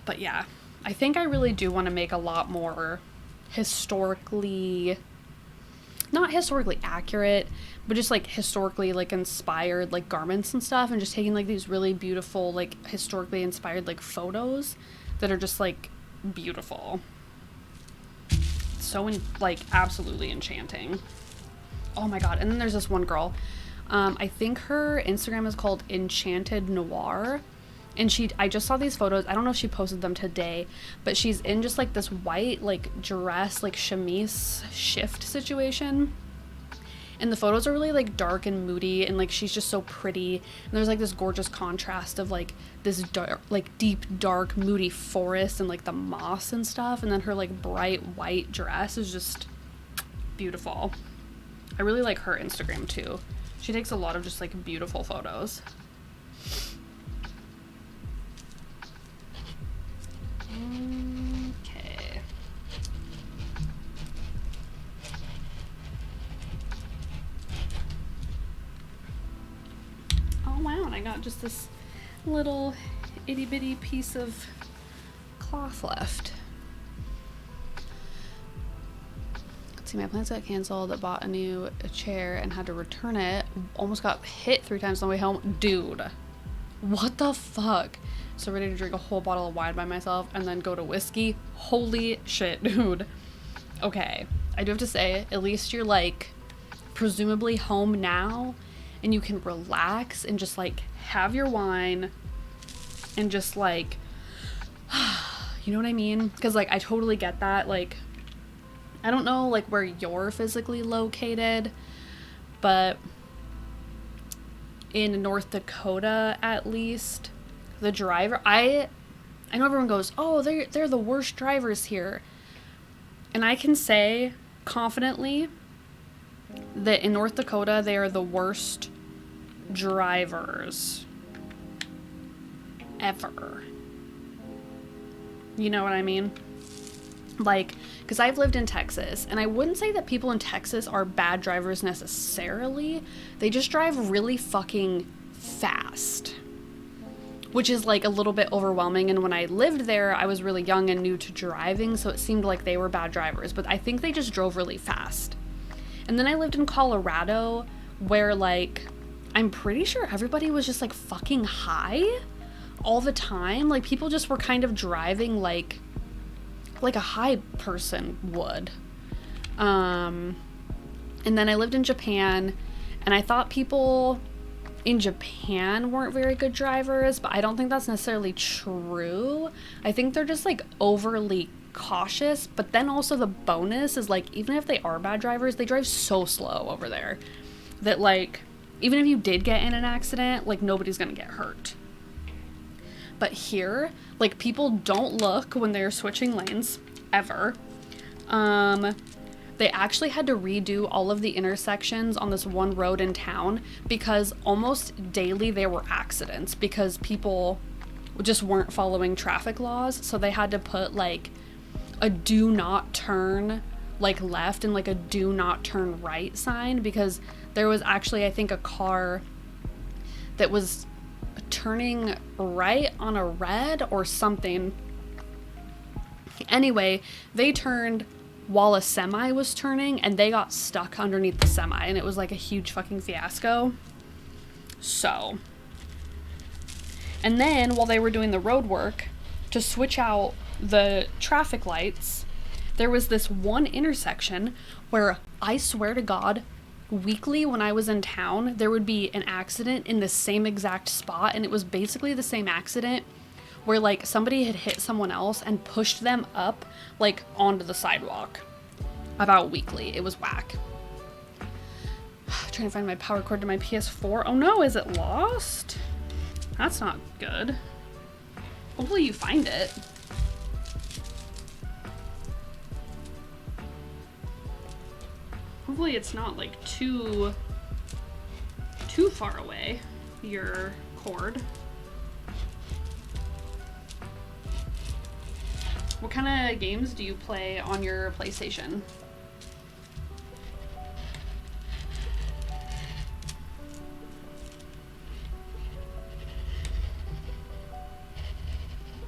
But yeah, I think I really do want to make a lot more historically, not historically accurate, but just like historically like inspired like garments and stuff, and just taking like these really beautiful like historically inspired like photos that are just like beautiful. So like absolutely enchanting. Oh my god. And then there's this one girl, I think her Instagram is called Enchanted Noir. And I just saw these photos. I don't know if she posted them today, but she's in just like this white like dress, like chemise shift situation. And the photos are really like dark and moody, and like she's just so pretty. And there's like this gorgeous contrast of like this dark, like deep, dark, moody forest and like the moss and stuff. And then her like bright white dress is just beautiful. I really like her Instagram too. She takes a lot of just like beautiful photos. Okay. Oh wow, and I got just this little itty bitty piece of cloth left. Let's see, my plans got canceled. I bought a new chair and had to return it. Almost got hit 3 times on the way home. Dude, what the fuck? So ready to drink a whole bottle of wine by myself and then go to whiskey? Holy shit, dude. Okay, I do have to say, at least you're like presumably home now and you can relax and just like have your wine and just like, you know what I mean? Because like I totally get that. Like, I don't know like where you're physically located, but in North Dakota at least, the driver, I know everyone goes, oh, they're the worst drivers here. And I can say confidently that in North Dakota, they are the worst drivers ever. You know what I mean? Like, because I've lived in Texas, and I wouldn't say that people in Texas are bad drivers necessarily. They just drive really fucking fast, which is like a little bit overwhelming. And when I lived there, I was really young and new to driving, so it seemed like they were bad drivers, but I think they just drove really fast. And then I lived in Colorado, where like I'm pretty sure everybody was just like fucking high all the time. Like people just were kind of driving like a high person would. And then I lived in Japan, and I thought people in Japan weren't very good drivers, but I don't think that's necessarily true. I think they're just like overly cautious, but then also the bonus is like, even if they are bad drivers, they drive so slow over there that like, even if you did get in an accident, like nobody's gonna get hurt. But here, like people don't look when they're switching lanes, ever. They actually had to redo all of the intersections on this one road in town because almost daily there were accidents because people just weren't following traffic laws. So they had to put like a do not turn like left and like a do not turn right sign, because there was actually, I think, a car that was turning right on a red or something. Anyway, they turned while a semi was turning, and they got stuck underneath the semi, and it was like a huge fucking fiasco. So, and then while they were doing the road work to switch out the traffic lights, there was this one intersection where, I swear to God, weekly when I was in town, there would be an accident in the same exact spot, and it was basically the same accident where like somebody had hit someone else and pushed them up like onto the sidewalk. About weekly. It was whack. Trying to find my power cord to my PS4. Oh no, is it lost? That's not good. Hopefully you find it. Hopefully it's not like too far away, your cord. What kind of games do you play on your PlayStation?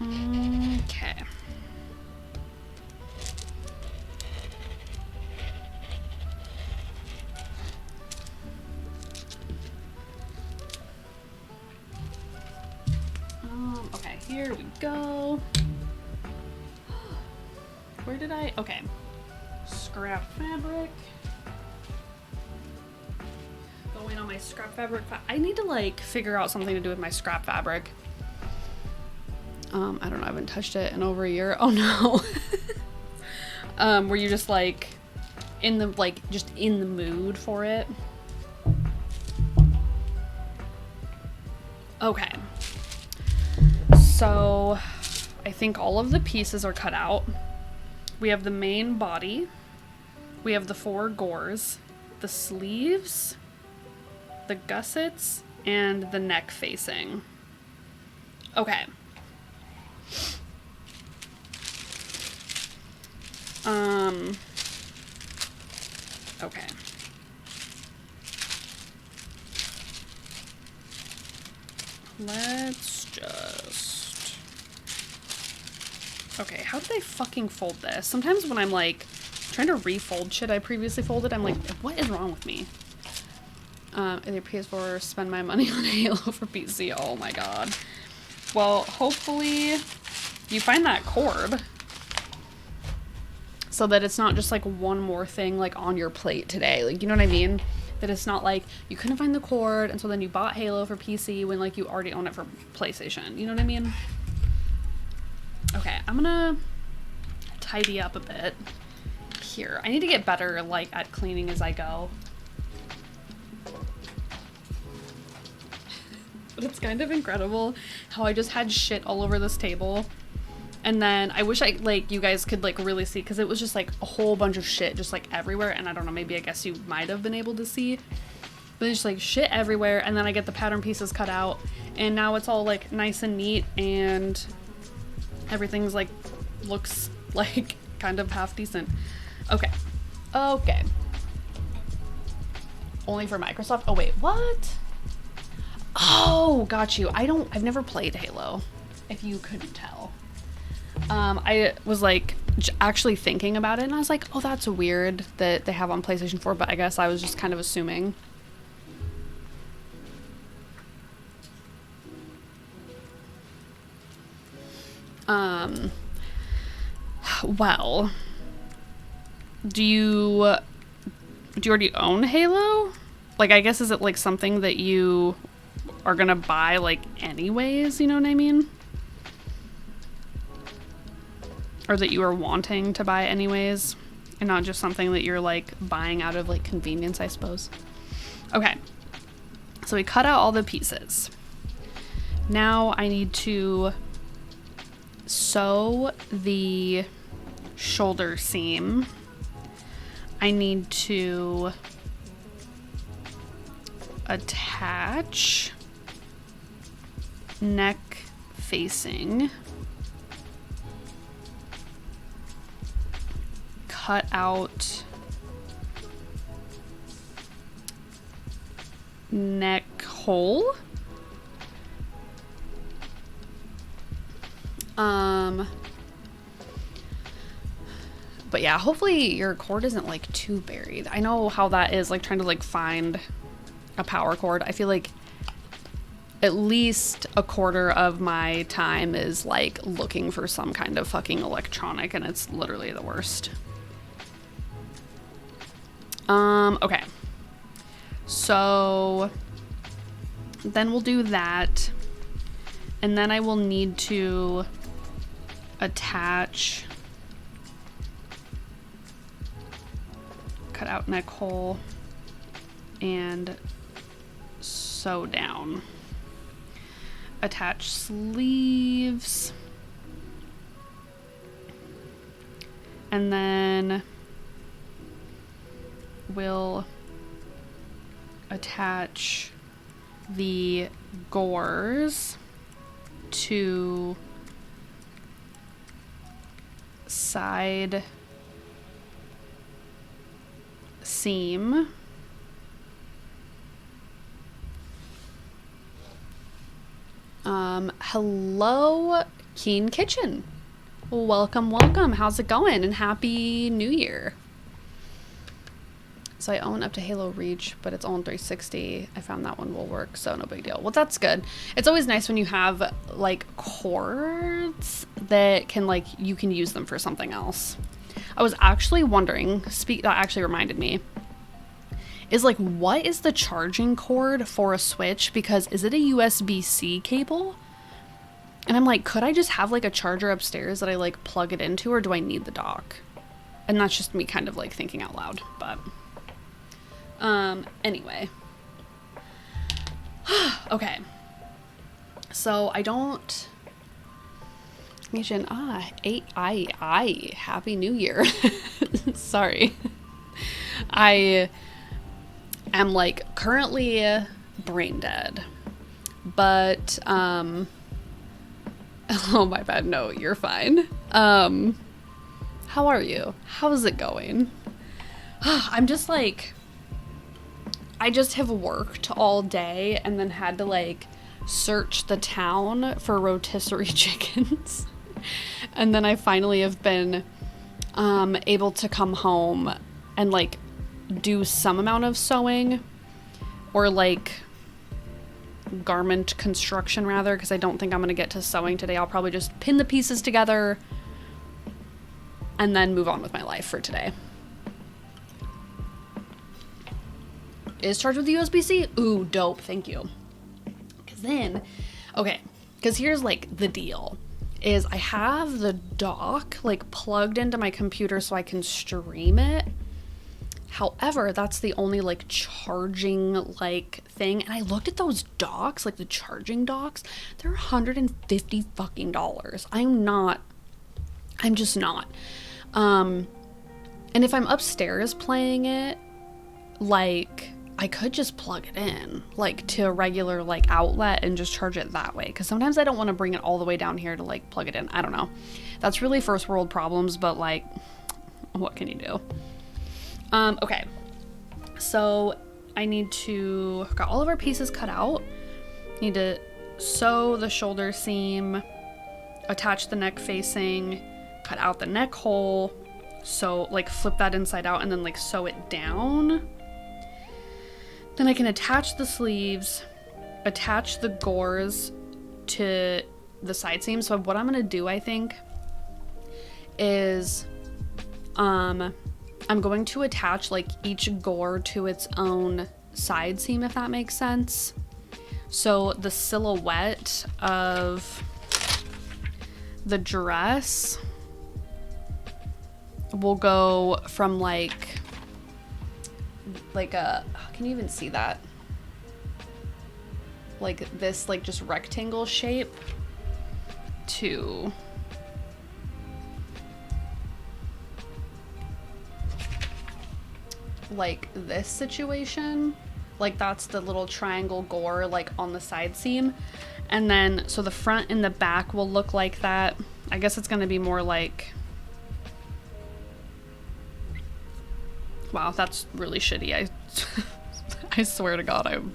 Okay. Okay, here we go. Where did I? Okay. Scrap fabric. Going on my scrap fabric. I need to like figure out something to do with my scrap fabric. I don't know. I haven't touched it in over a year. Oh no. Were you just like in the just in the mood for it? Okay. So I think all of the pieces are cut out. We have the main body. We have the 4 gores, the sleeves, the gussets, and the neck facing. Okay. Okay. Let's just... Okay, how did I fucking fold this? Sometimes when I'm like trying to refold shit I previously folded, I'm like, what is wrong with me? Either PS4 or spend my money on Halo for PC. Oh my god. Well, hopefully you find that cord so that it's not just like one more thing like on your plate today. Like, you know what I mean? That it's not like you couldn't find the cord and so then you bought Halo for PC when like you already own it for PlayStation. You know what I mean? Okay, I'm gonna tidy up a bit here. I need to get better like at cleaning as I go. But it's kind of incredible how I just had shit all over this table. And then I wish you guys could like really see, because it was just like a whole bunch of shit just like everywhere. And I don't know, maybe I guess you might have been able to see, but there's just like shit everywhere. And then I get the pattern pieces cut out and now it's all like nice and neat and everything's like looks like kind of half decent. Okay. Okay. Only for Microsoft? Oh wait, what? Oh, got you. I've never played Halo, if you couldn't tell. I was like actually thinking about it and I was like, oh, that's weird that they have on PlayStation 4, but I guess I was just kind of assuming. Well, do you already own Halo? Like, I guess, is it like something that you are gonna buy like anyways, you know what I mean? Or that you are wanting to buy anyways, and not just something that you're like buying out of like convenience, I suppose. Okay, so we cut out all the pieces. Now I need to sew the shoulder seam. I need to attach neck facing, cut out neck hole, But yeah, hopefully your cord isn't like too buried. I know how that is, like trying to like find a power cord. I feel like at least a quarter of my time is like looking for some kind of fucking electronic, and it's literally the worst. Okay. So then we'll do that. And then I will need to attach, cut out neck hole, and sew down. Attach sleeves. And then we'll attach the gores to side seam. Hello, Keen Kitchen. Welcome, welcome. How's it going? And Happy New Year. So I own up to Halo Reach, but it's on 360. I found that one will work, so no big deal. Well, that's good. It's always nice when you have like cords that can like, you can use them for something else. I was actually wondering, that actually reminded me, is like, what is the charging cord for a Switch? Because is it a USB-C cable? And I'm like, could I just have like a charger upstairs that I like plug it into, or do I need the dock? And that's just me kind of like thinking out loud, but anyway. Okay. So I don't mention, Happy New Year. Sorry. I am like currently brain dead, but, oh my bad. No, you're fine. How are you? How's it going? I'm just like, I just have worked all day and then had to like search the town for rotisserie chickens. And then I finally have been able to come home and like do some amount of sewing, or like garment construction rather, because I don't think I'm gonna get to sewing today. I'll probably just pin the pieces together and then move on with my life for today. Is charged with USB-C? Ooh, dope, thank you. Because then, okay, because here's like the deal, is I have the dock like plugged into my computer so I can stream it. However, that's the only like charging like thing. And I looked at those docks, like the charging docks, they're $150 fucking dollars. I'm just not. And if I'm upstairs playing it, like I could just plug it in like to a regular like outlet and just charge it that way. Because sometimes I don't want to bring it all the way down here to like plug it in. I don't know. That's really first world problems, but like, what can you do? Okay. So I need to, got all of our pieces cut out. Need to sew the shoulder seam, attach the neck facing, cut out the neck hole. So like flip that inside out and then like sew it down. Then I can attach the sleeves, attach the gores to the side seam. So what I'm gonna do, I think, is I'm going to attach like each gore to its own side seam, if that makes sense. So the silhouette of the dress will go from like a, can you even see that? Like this, like just rectangle shape to like this situation. Like that's the little triangle gore like on the side seam. And then, so the front and the back will look like that. I guess it's gonna be more like, wow, that's really shitty. I swear to God,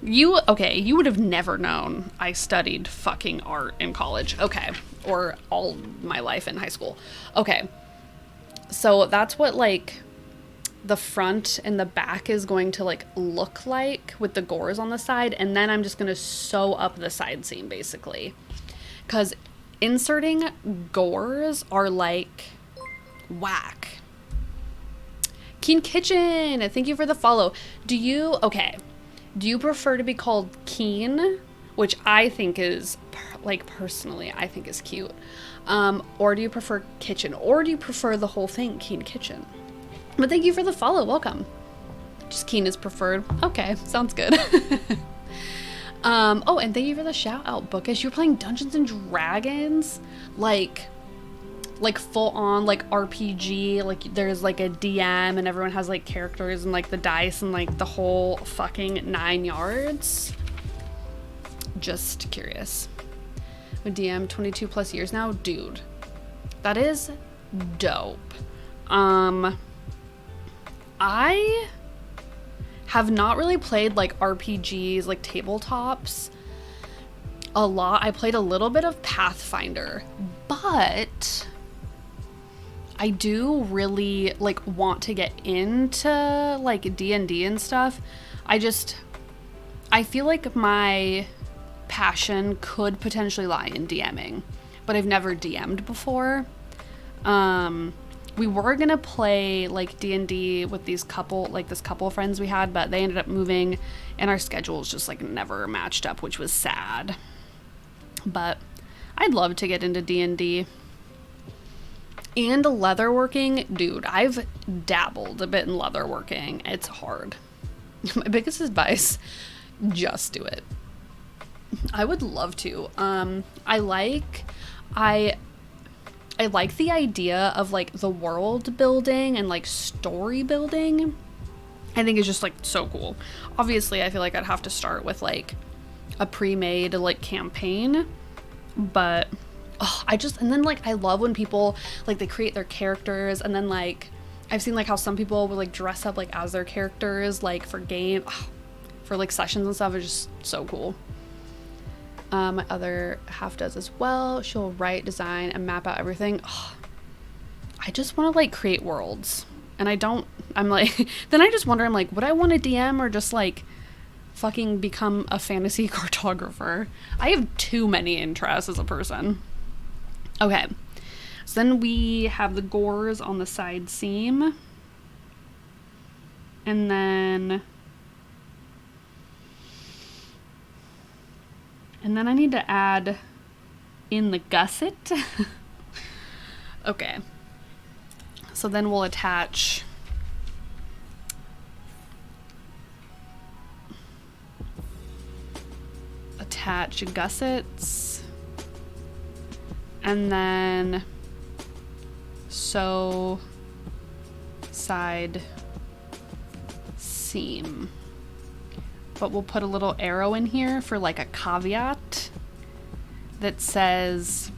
you would have never known I studied fucking art in college. Okay. Or all my life in high school. Okay. So that's what like the front and the back is going to like look like with the gores on the side, and then I'm just going to sew up the side seam basically, because inserting gores are like whack. Keen Kitchen, thank you for the follow. Do you prefer to be called Keen, which I think is like personally I think is cute, or do you prefer Kitchen, or do you prefer the whole thing Keen Kitchen? But thank you for the follow. Welcome. Just Keen is preferred. Okay, sounds good. Oh, and thank you for the shout out, Bookish. You're playing Dungeons and Dragons, like full on like RPG. Like there's like a DM and everyone has like characters and like the dice and like the whole fucking 9 yards. Just curious. A DM 22 plus years now, dude. That is dope. I have not really played like RPGs, like tabletops a lot. I played a little bit of Pathfinder, but I do really like want to get into like D&D and stuff. I feel like my passion could potentially lie in DMing, but I've never DM'd before. We were gonna play like D&D with this couple of friends we had, but they ended up moving and our schedules just like never matched up, which was sad. But I'd love to get into D&D. And leatherworking, dude, I've dabbled a bit in leatherworking. It's hard. My biggest advice, just do it. I would love to. I like the idea of like the world building and like story building. I think it's just like so cool. Obviously, I feel like I'd have to start with like a pre-made like campaign, but and then like I love when people like they create their characters, and then like I've seen like how some people would like dress up like as their characters like for for like sessions and stuff. It's just so cool. My other half does as well. She'll write, design, and map out everything. I just want to like create worlds, and I'm like then I just wonder, I'm like, would I want to DM or just like fucking become a fantasy cartographer? I have too many interests as a person. Okay, so then we have the gores on the side seam, and then I need to add in the gusset. Okay. So then we'll attach gussets, and then sew side seam. But we'll put a little arrow in here for like a caveat that says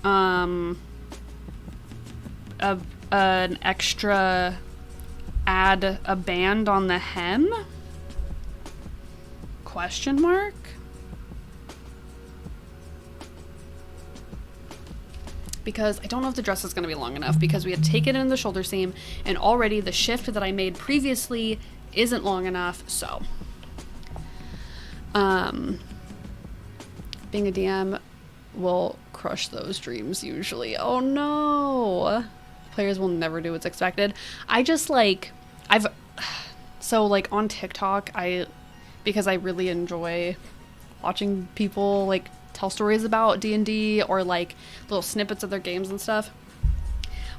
an extra, add a band on the hem, ? Because I don't know if the dress is going to be long enough, because we had taken it in the shoulder seam and already the shift that I made previously isn't long enough. So being a DM will crush those dreams usually. Oh no, players will never do what's expected. I just like so like on TikTok, because I really enjoy watching people like tell stories about D&D or like little snippets of their games and stuff.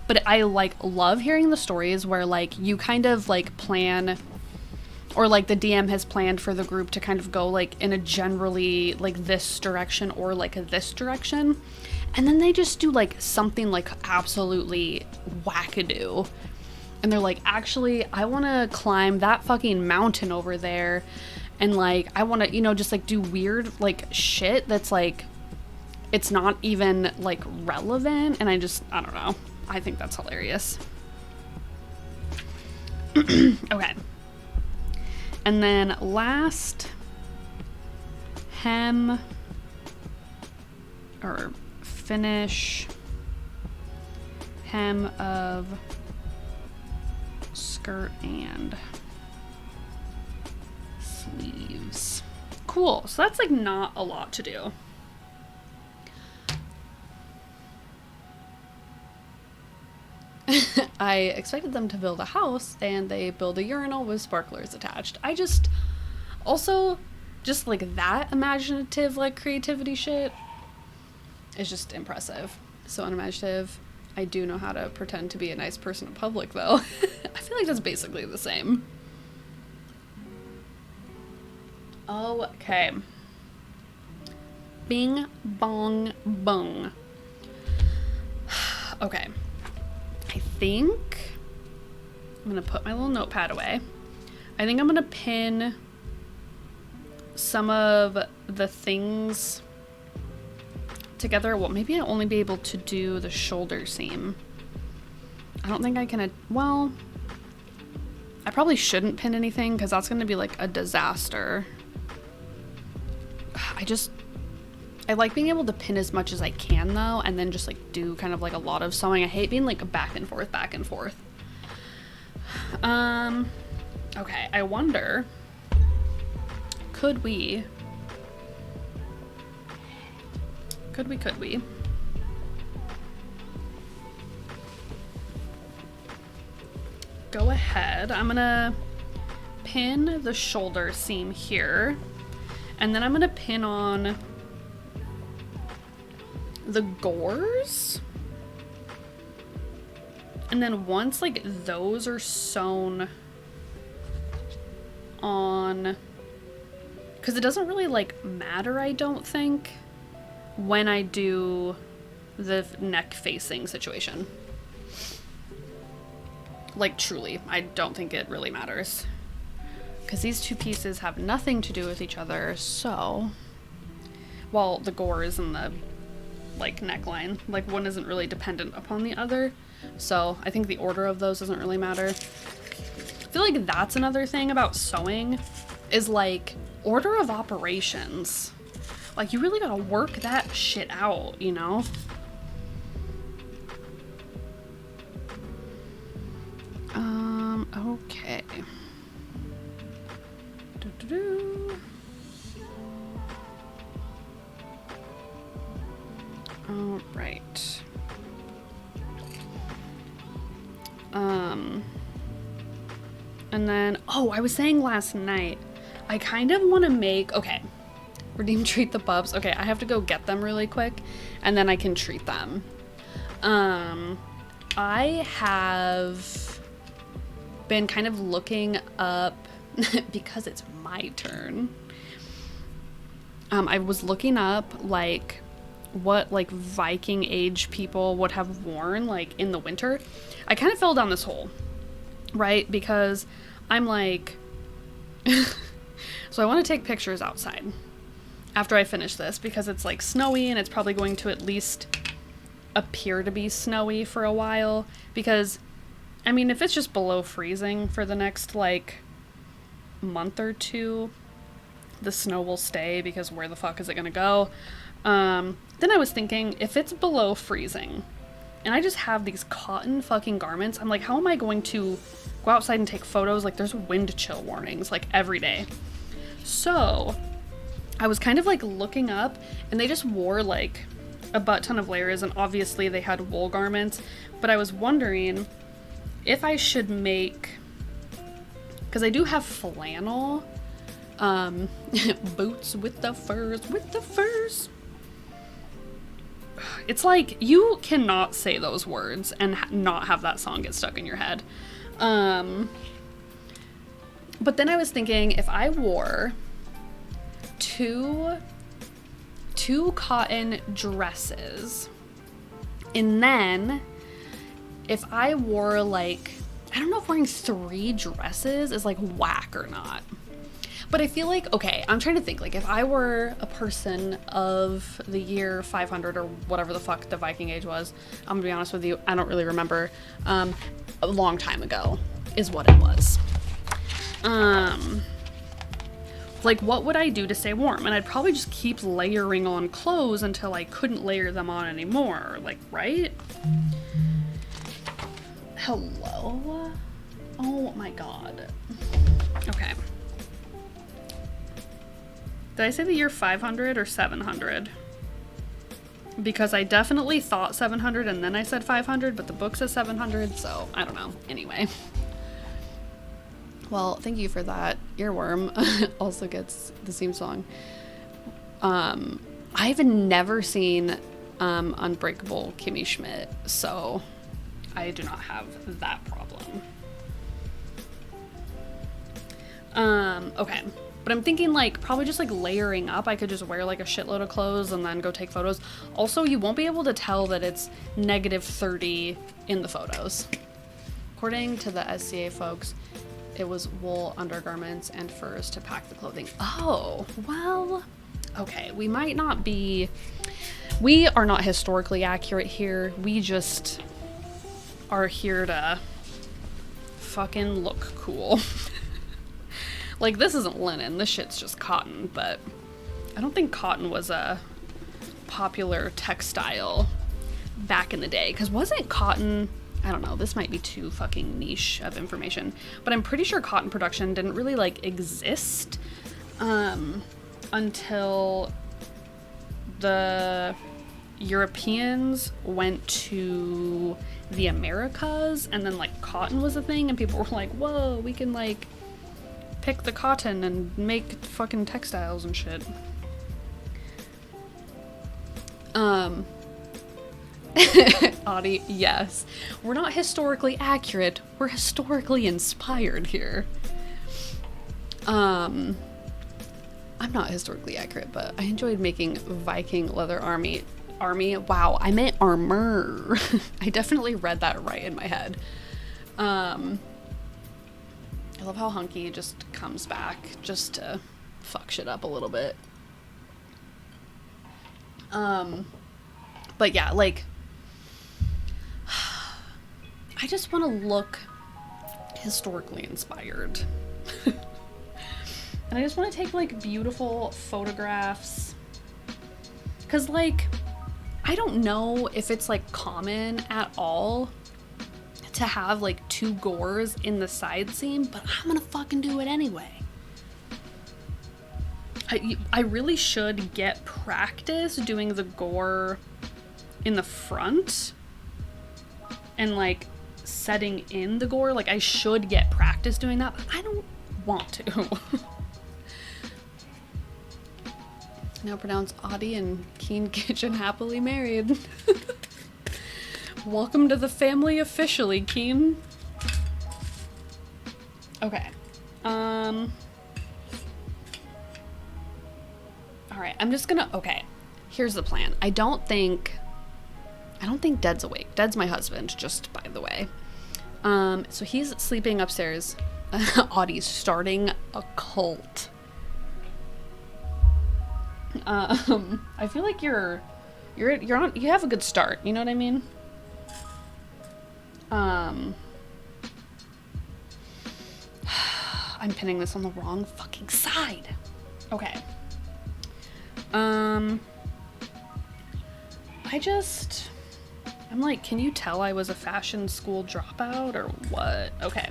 But I like love hearing the stories where like you kind of like plan, or like the DM has planned for the group to kind of go like in a generally like this direction or like this direction, and then they just do like something like absolutely wackadoo, and they're like, actually I want to climb that fucking mountain over there, and like I want to, just like do weird like shit that's like it's not even like relevant, and I don't know, I think that's hilarious. Okay. And then last, hem hem of skirt and sleeves. Cool. So that's like not a lot to do. I expected them to build a house and they build a urinal with sparklers attached. I just also just like that imaginative like creativity shit is just impressive. So unimaginative. I do know how to pretend to be a nice person in public though. I feel like that's basically the same. Okay. Bing bong bong. Okay. I think I'm gonna put my little notepad away. I think I'm gonna pin some of the things together. Well, maybe I'll only be able to do the shoulder seam. I don't think I can, well, I probably shouldn't pin anything because that's gonna be like a disaster. I like being able to pin as much as I can though, and then just like do kind of like a lot of sewing. I hate being like back and forth, back and forth. Okay, I wonder, could we go ahead. I'm gonna pin the shoulder seam here, and then I'm gonna pin on the gores, and then once like those are sewn on, because it doesn't really like matter, I don't think, when I do the neck facing situation. Like truly, I don't think it really matters because these two pieces have nothing to do with each other. So, well, the gores and the like neckline, like one isn't really dependent upon the other. So I think the order of those doesn't really matter. I feel like that's another thing about sewing is like order of operations. Like you really gotta work that shit out, you know? Okay. All right. And then, oh, I was saying last night, I kind of want to make, okay, redeem treat the pups. Okay, I have to go get them really quick, and then I can treat them. I have been kind of looking up, because it's my turn, I was looking up, like, what, like, Viking age people would have worn, like, in the winter. I kind of fell down this hole, right? Because I'm like, so I want to take pictures outside after I finish this, because it's, like, snowy, and it's probably going to at least appear to be snowy for a while, because, I mean, if it's just below freezing for the next, like, month or two, the snow will stay, because where the fuck is it gonna go? Then I was thinking, if it's below freezing, and I just have these cotton fucking garments, I'm like, how am I going to go outside and take photos? Like, there's wind chill warnings, like, every day. So, I was kind of, like, looking up, and they just wore, like, a butt ton of layers, and obviously they had wool garments, but I was wondering if I should make, because I do have flannel, boots with the furs. It's like, you cannot say those words and not have that song get stuck in your head. But then I was thinking, if I wore two cotton dresses, and then if I wore, like, I don't know if wearing 3 dresses is, like, whack or not. But I feel like, okay, I'm trying to think, like, if I were a person of the year 500 or whatever the fuck the Viking age was, I'm gonna be honest with you, I don't really remember, a long time ago is what it was. Like, what would I do to stay warm? And I'd probably just keep layering on clothes until I couldn't layer them on anymore, like, right? Hello? Oh my god. Okay. Did I say the year 500 or 700? Because I definitely thought 700 and then I said 500, but the book says 700, so I don't know. Anyway. Well, thank you for that. Earworm also gets the theme song. I've never seen Unbreakable Kimmy Schmidt, so I do not have that problem. Okay. But I'm thinking like probably just like layering up. I could just wear like a shitload of clothes and then go take photos. Also, you won't be able to tell that it's -30 in the photos. According to the SCA folks, it was wool undergarments and furs to pack the clothing. Oh, well, okay. We are not historically accurate here. We just are here to fucking look cool. Like, this isn't linen, this shit's just cotton, but I don't think cotton was a popular textile back in the day, because wasn't cotton, I don't know, this might be too fucking niche of information, but I'm pretty sure cotton production didn't really, like, exist until the Europeans went to the Americas, and then, like, cotton was a thing, and people were like, whoa, we can, like, pick the cotton and make fucking textiles and shit. Audie, yes. We're not historically accurate. We're historically inspired here. I'm not historically accurate, but I enjoyed making Viking leather army. Wow, I meant armor. I definitely read that right in my head. I love how Hunky just comes back just to fuck shit up a little bit. But yeah, like, I just want to look historically inspired. And I just want to take, like, beautiful photographs. 'Cause, like, I don't know if it's, like, common at all to have, like, 2 gores in the side seam, but I'm gonna fucking do it anyway. I really should get practice doing the gore in the front and, like, setting in the gore. Like, I should get practice doing that, but I don't want to. Now pronounce Audie and Keen Kitchen happily married. Welcome to the family officially, Keen. Okay. Alright, I'm just gonna, okay. Here's the plan. I don't think Dead's awake. Dead's my husband, just by the way. So he's sleeping upstairs. Audie's starting a cult. I feel like you have a good start, you know what I mean? I'm pinning this on the wrong fucking side. Okay. I'm like, can you tell I was a fashion school dropout or what? Okay.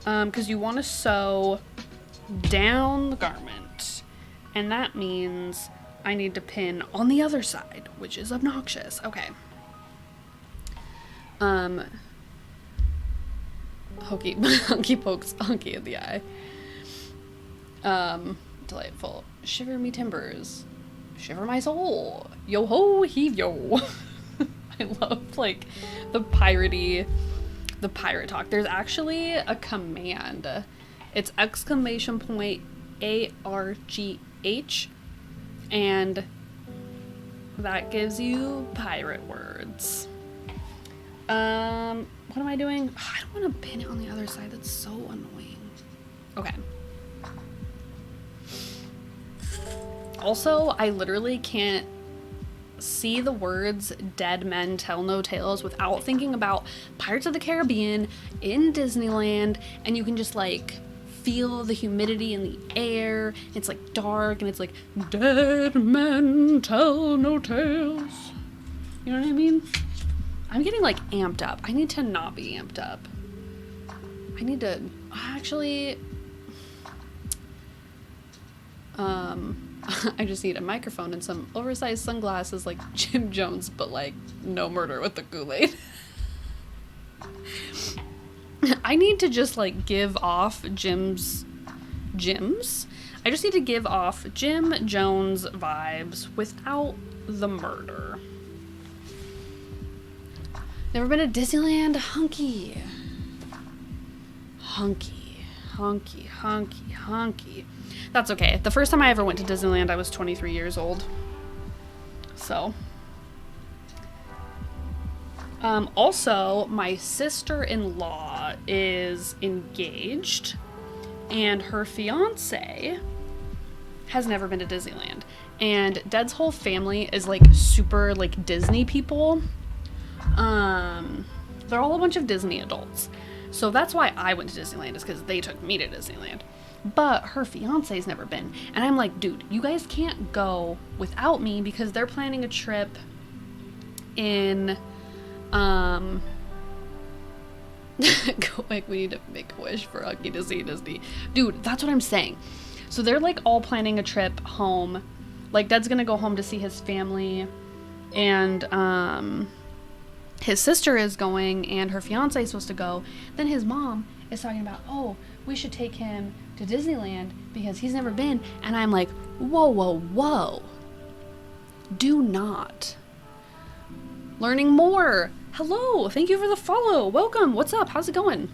Because you want to sew down the garment, and that means I need to pin on the other side, which is obnoxious. Okay. Hunky pokes Hunky in the eye. Delightful. Shiver me timbers. Shiver my soul. Yo ho, heave yo. I love, like, the pirate talk. There's actually a command. It's !ARGH, and that gives you pirate words. What am I doing? I don't want to pin it on the other side. That's so annoying. Okay. Also, I literally can't see the words "dead men tell no tales" without thinking about Pirates of the Caribbean in Disneyland, and you can just, like, feel the humidity in the air. It's, like, dark, and it's like, "Dead men tell no tales." You know what I mean? I'm getting like amped up. I need to not be amped up. I need to actually, I just need a microphone and some oversized sunglasses like Jim Jones, but like no murder with the Kool-Aid. I need to just like give off Jim's. I just need to give off Jim Jones vibes without the murder. Never been to Disneyland? Hunky. That's okay. The first time I ever went to Disneyland, I was 23 years old. So. Also, my sister-in-law is engaged, and her fiance has never been to Disneyland. And Dad's whole family is like super like Disney people. They're all a bunch of Disney adults. So that's why I went to Disneyland, is because they took me to Disneyland. But her fiance's never been. And I'm like, dude, you guys can't go without me because they're planning a trip in, like, we need to make a wish for Hunky to see Disney. Dude, that's what I'm saying. So they're like all planning a trip home. Like, Dad's gonna go home to see his family. And, his sister is going and her fiance is supposed to go. Then his mom is talking about, oh, we should take him to Disneyland because he's never been. And I'm like, whoa. Do not. Learning more. Hello. Thank you for the follow. Welcome. What's up? How's it going?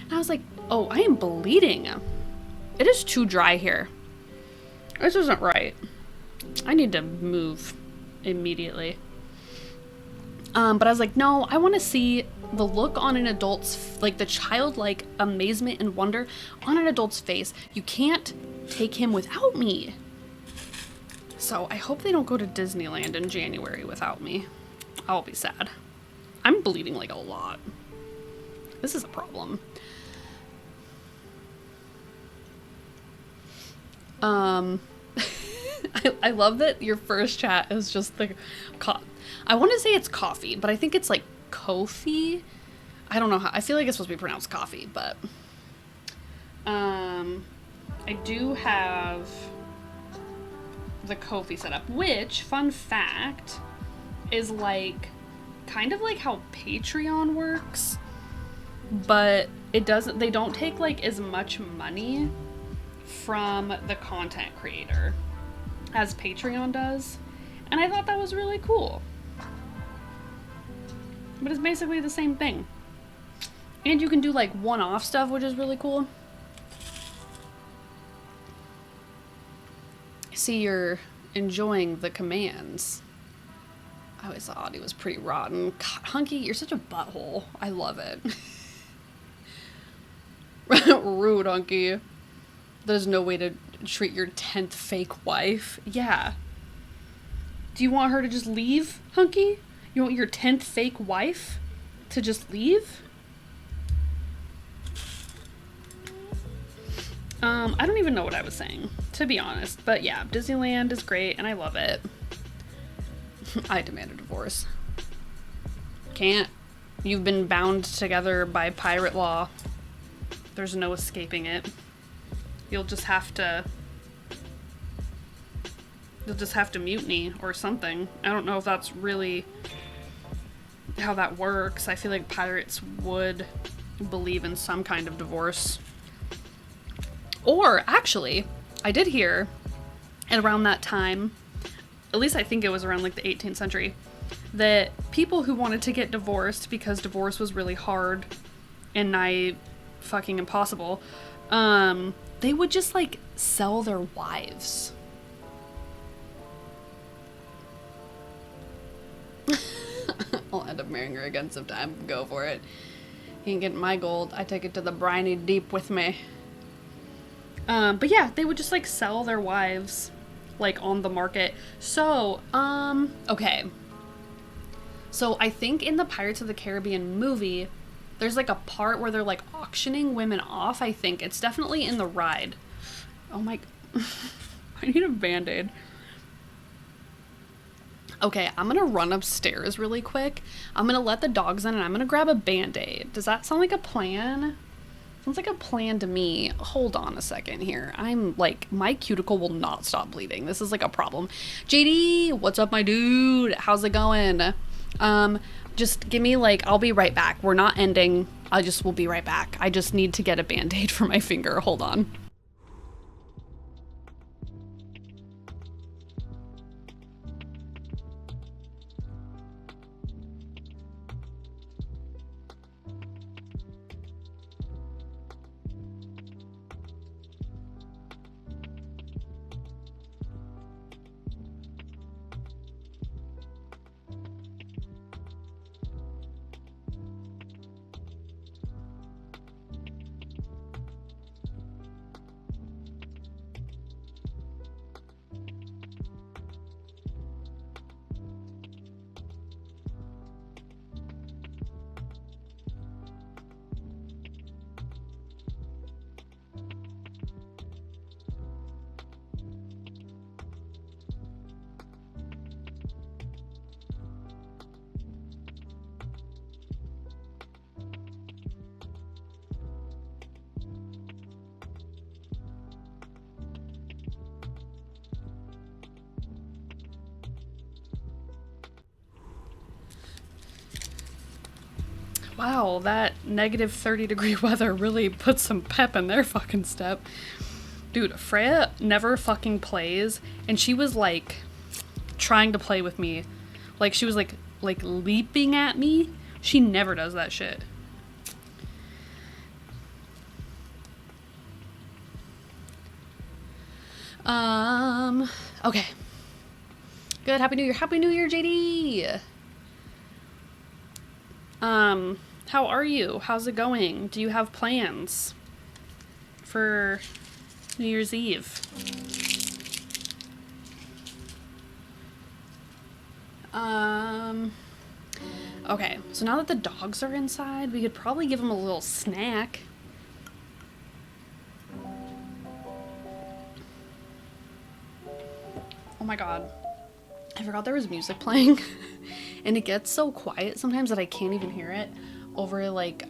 And I was like, oh, I am bleeding. It is too dry here. This isn't right. I need to move immediately. But I was like, no, I want to see the look on an adult's, like the childlike amazement and wonder on an adult's face. You can't take him without me. So I hope they don't go to Disneyland in January without me. I'll be sad. I'm bleeding like a lot. This is a problem. I love that your first chat is just the I want to say it's coffee, but I think it's like Kofi. I don't know how. I feel like it's supposed to be pronounced coffee, but I do have the Kofi set up, which, fun fact, is like kind of like how Patreon works, but it doesn't. They don't take like as much money from the content creator as Patreon does, and I thought that was really cool. But it's basically the same thing. And you can do like one-off stuff, which is really cool. See, you're enjoying the commands. I always thought he was pretty rotten. God, Hunky, you're such a butthole. I love it. Rude, Hunky. There's no way to treat your 10th fake wife. Yeah. Do you want her to just leave, Hunky? You want your 10th fake wife to just leave? I don't even know what I was saying, to be honest. But yeah, Disneyland is great and I love it. I demand a divorce. Can't. You've been bound together by pirate law. There's no escaping it. You'll just have to mutiny or something. I don't know if that's really how that works. I feel like pirates would believe in some kind of divorce. Or actually, I did hear at around that time, at least I think it was around like the 18th century, that people who wanted to get divorced because divorce was really hard and nigh fucking impossible, they would just like sell their wives. I'll end up marrying her again sometime. Go for it. You can get my gold. I take it to the briny deep with me. But yeah, they would just like sell their wives like on the market. So, okay. So I think in the Pirates of the Caribbean movie, there's like a part where they're like auctioning women off. I think it's definitely in the ride. Oh my, I need a Band-Aid. Okay, I'm gonna run upstairs really quick. I'm gonna let the dogs in and I'm gonna grab a band-aid. Does that sound like a plan? Sounds like a plan to me. Hold on a second here. I'm like, my cuticle will not stop bleeding. This is like a problem. JD, what's up, my dude? How's it going? Just give me like, I'll be right back. We're not ending. Will be right back. I just need to get a band-aid for my finger. Hold on. Wow, that negative 30-degree weather really put some pep in their fucking step. Dude, Freya never fucking plays, and she was like trying to play with me. Like she was like leaping at me. She never does that shit. Okay. Good, Happy New Year. Happy New Year, JD. How are you? How's it going? Do you have plans for New Year's Eve? Okay, so now that the dogs are inside, we could probably give them a little snack. Oh my god. I forgot there was music playing. And it gets so quiet sometimes that I can't even hear it over like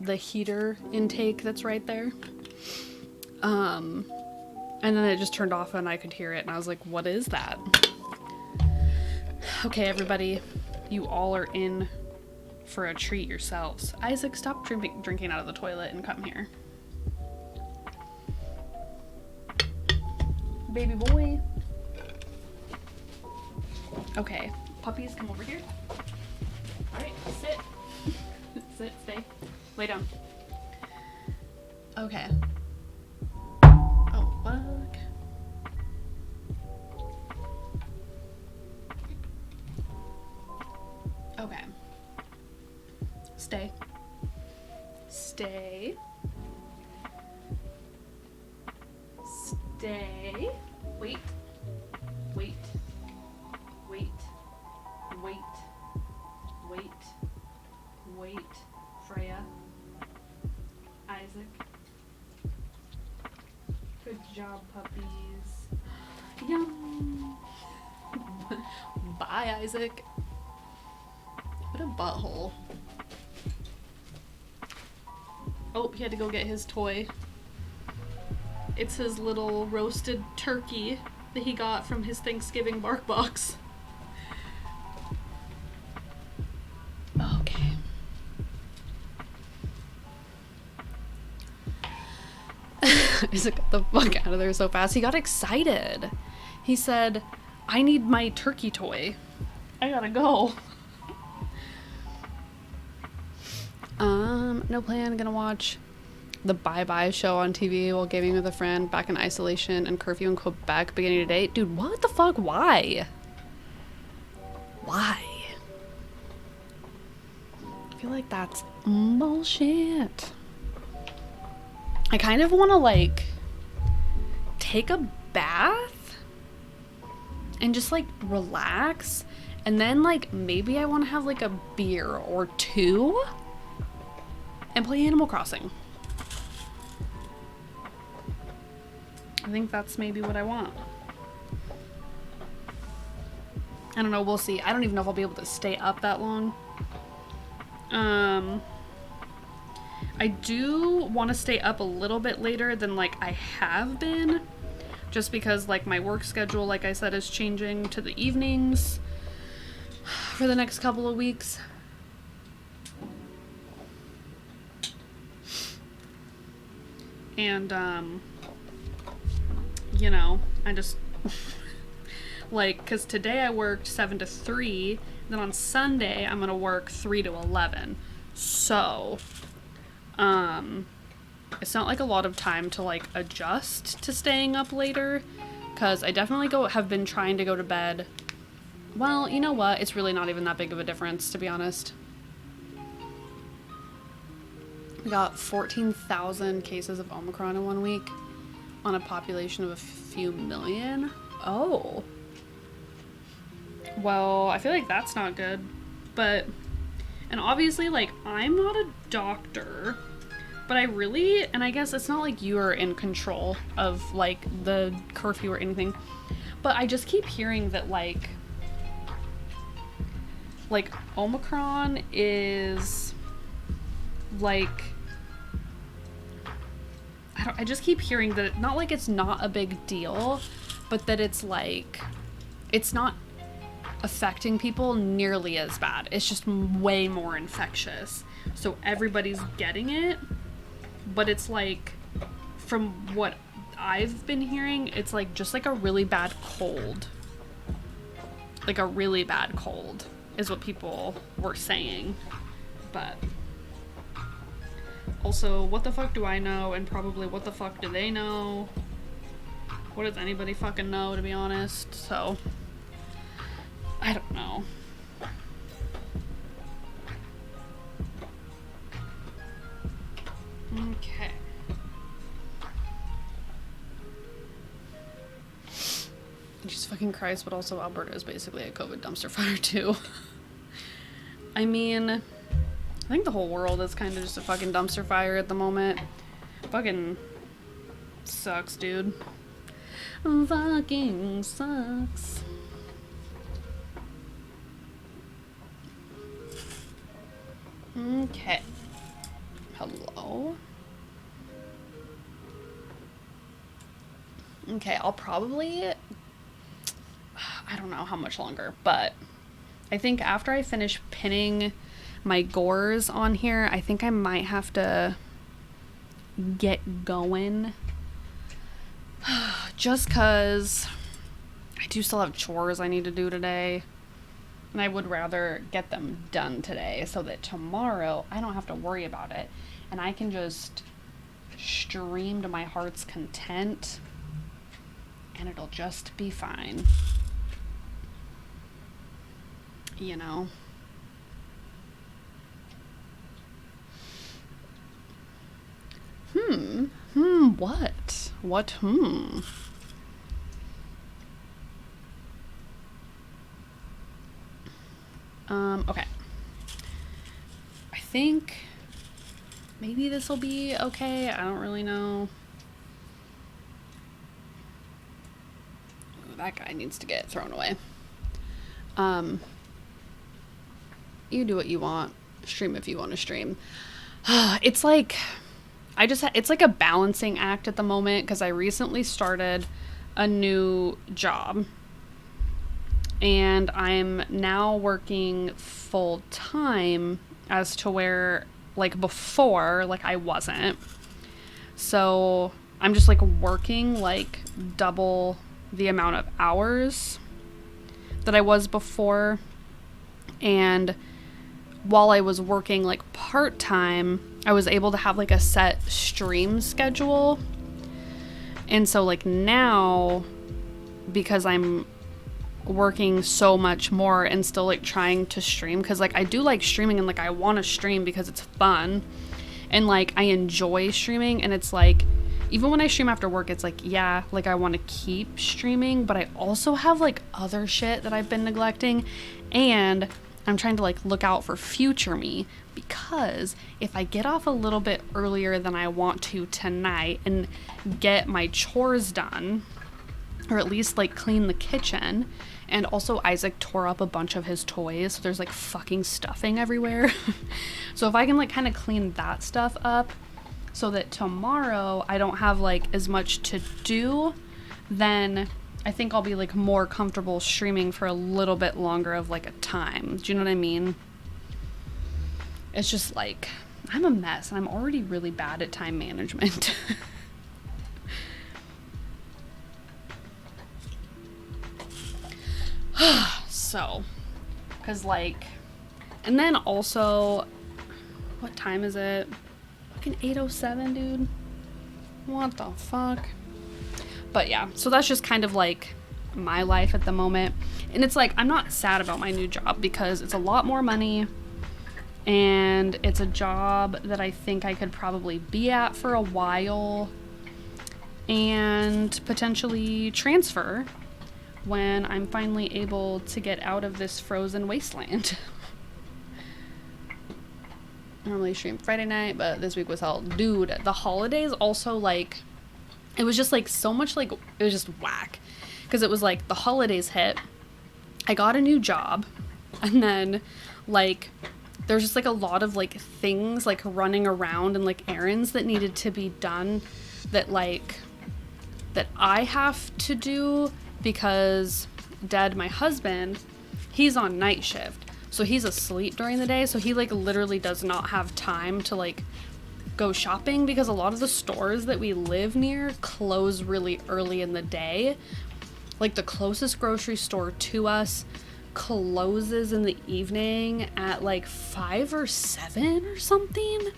the heater intake that's right there. And then it just turned off and I could hear it and I was like, what is that? Okay, everybody, you all are in for a treat yourselves. Isaac, stop drinking out of the toilet and come here. Baby boy. Okay, puppies, come over here. Alright, sit. Sit, stay. Lay down. Okay. Oh, fuck. Okay. Stay. Stay. Stay. Wait. Wait. Wait. Wait. Wait. Wait. Freya. Isaac. Good job, puppies. Yum. Bye, Isaac. What a butthole. Oh, he had to go get his toy. It's his little roasted turkey that he got from his Thanksgiving bark box. Okay. Isaac got the fuck out of there so fast. He got excited. He said, I need my turkey toy. I gotta go. No plan. Gonna watch the Bye Bye show on TV while gaming with a friend, back in isolation and curfew in Quebec beginning today. Dude, what the fuck? Why? Why? I feel like that's bullshit. I kind of want to like take a bath and just like relax, and then like maybe I want to have like a beer or two and play Animal Crossing. I think that's maybe what I want. I don't know, we'll see. I don't even know if I'll be able to stay up that long. I do want to stay up a little bit later than like I have been, just because like my work schedule, like I said, is changing to the evenings for the next couple of weeks. And you know, I just like, because today I worked 7 to 3, then on Sunday I'm gonna work 3 to 11, so it's not like a lot of time to like adjust to staying up later, because I definitely have been trying to go to bed. Well, you know what, it's really not even that big of a difference, to be honest. We got 14,000 cases of Omicron in 1 week on a population of a few million. Oh. Well, I feel like that's not good. But, and obviously, like, I'm not a doctor, but I really, and I guess it's not like you are in control of, like, the curfew or anything, but I just keep hearing that, like Omicron is, like, I just keep hearing that, not like it's not a big deal, but that it's like, it's not affecting people nearly as bad. It's just way more infectious. So everybody's getting it, but it's like, from what I've been hearing, it's like just like a really bad cold. Like a really bad cold is what people were saying. But also, what the fuck do I know? And probably what the fuck do they know? What does anybody fucking know, to be honest? So, I don't know. Okay. Jesus fucking Christ, but also Alberta is basically a COVID dumpster fire too. I mean, I think the whole world is kind of just a fucking dumpster fire at the moment. Fucking sucks, dude. Fucking sucks. Okay. Hello? Okay, I'll probably, I don't know how much longer, but I think after I finish pinning my Gores on here, I think I might have to get going. Just because I do still have chores I need to do today. And I would rather get them done today so that tomorrow I don't have to worry about it. And I can just stream to my heart's content. And it'll just be fine. You know? What? Okay. I think maybe this will be okay. I don't really know. Ooh, that guy needs to get thrown away. You do what you want. Stream if you want to stream. It's like, it's like a balancing act at the moment, because I recently started a new job. And I'm now working full time, as to where, like, before, like, I wasn't. So I'm just like working like double the amount of hours that I was before. And while I was working like part-time, I was able to have like a set stream schedule. And so like now, because I'm working so much more and still like trying to stream, because like I do like streaming, and like I want to stream because it's fun and like I enjoy streaming. And it's like, even when I stream after work, it's like, yeah, like I want to keep streaming, but I also have like other shit that I've been neglecting, and I'm trying to like look out for future me, because if I get off a little bit earlier than I want to tonight and get my chores done, or at least like clean the kitchen And also Isaac tore up a bunch of his toys, so there's like fucking stuffing everywhere. So if I can like kind of clean that stuff up so that tomorrow I don't have like as much to do, then I think I'll be like more comfortable streaming for a little bit longer of like a time. Do you know what I mean? It's just like, I'm a mess and I'm already really bad at time management. So, cause like, and then also, what time is it? Fucking 8:07, dude. What the fuck? But yeah, so that's just kind of like my life at the moment. And it's like, I'm not sad about my new job because it's a lot more money and it's a job that I think I could probably be at for a while and potentially transfer when I'm finally able to get out of this frozen wasteland. I normally stream Friday night, but this week was hell. Dude, the holidays also, like, it was just like so much, like, it was just whack. Because it was like the holidays hit, I got a new job, and then like there's just like a lot of like things like running around and like errands that needed to be done that like that I have to do because Dad, my husband, he's on night shift, so he's asleep during the day, so he like literally does not have time to like go shopping because a lot of the stores that we live near close really early in the day. Like the closest grocery store to us closes in the evening at like 5 or 7 or something.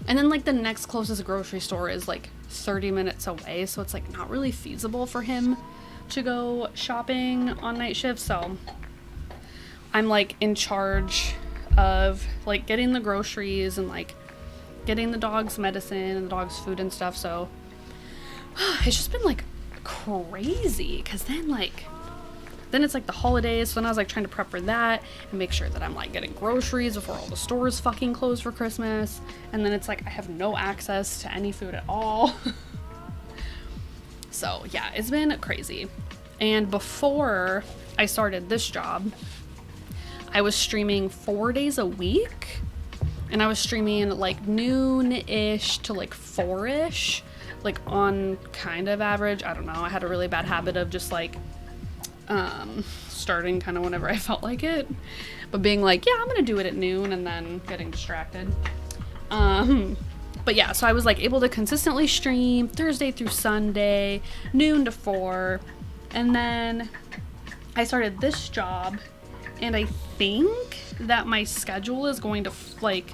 And then like the next closest grocery store is like 30 minutes away. So it's like not really feasible for him to go shopping on night shift. So I'm like in charge of like getting the groceries and like getting the dog's medicine and the dog's food and stuff. So it's just been like crazy because then it's like the holidays, so then I was like trying to prep for that and make sure that I'm like getting groceries before all the stores fucking close for Christmas, and then it's like I have no access to any food at all. So yeah, it's been crazy. And before I started this job, I was streaming 4 days a week, and I was streaming like noon-ish to like 4-ish, like on kind of average. I don't know, I had a really bad habit of just like starting kind of whenever I felt like it, but being like, yeah, I'm gonna do it at noon, and then getting distracted. But yeah, so I was like able to consistently stream Thursday through Sunday, noon to 4, and then I started this job, and I think that my schedule is going to like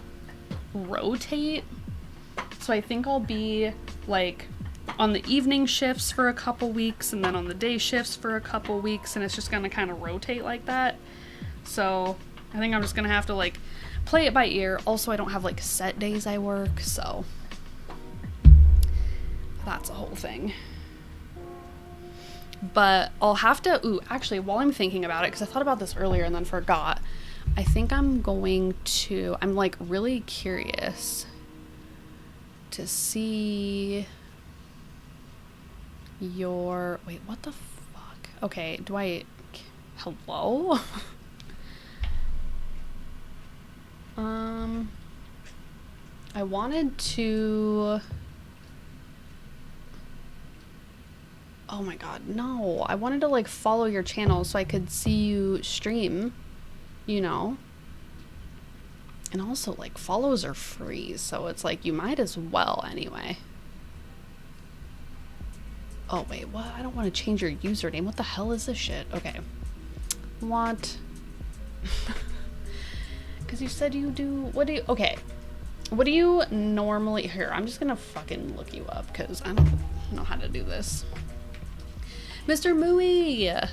rotate. So I think I'll be like on the evening shifts for a couple weeks and then on the day shifts for a couple weeks, and it's just gonna kind of rotate like that. So I think I'm just gonna have to like play it by ear. Also, I don't have like set days I work, so that's a whole thing. But I'll have to, actually, while I'm thinking about it, because I thought about this earlier and then forgot, I think I'm like really curious to see wait, what the fuck? Okay, hello? I wanted to, oh my god, no. I wanted to like follow your channel so I could see you stream, you know? And also like follows are free, so it's like you might as well anyway. Oh wait, what? I don't want to change your username. What the hell is this shit? Okay. What? Because you said you do, okay. What do you normally, here, I'm just gonna fucking look you up because I don't know how to do this. Mr. Mooey,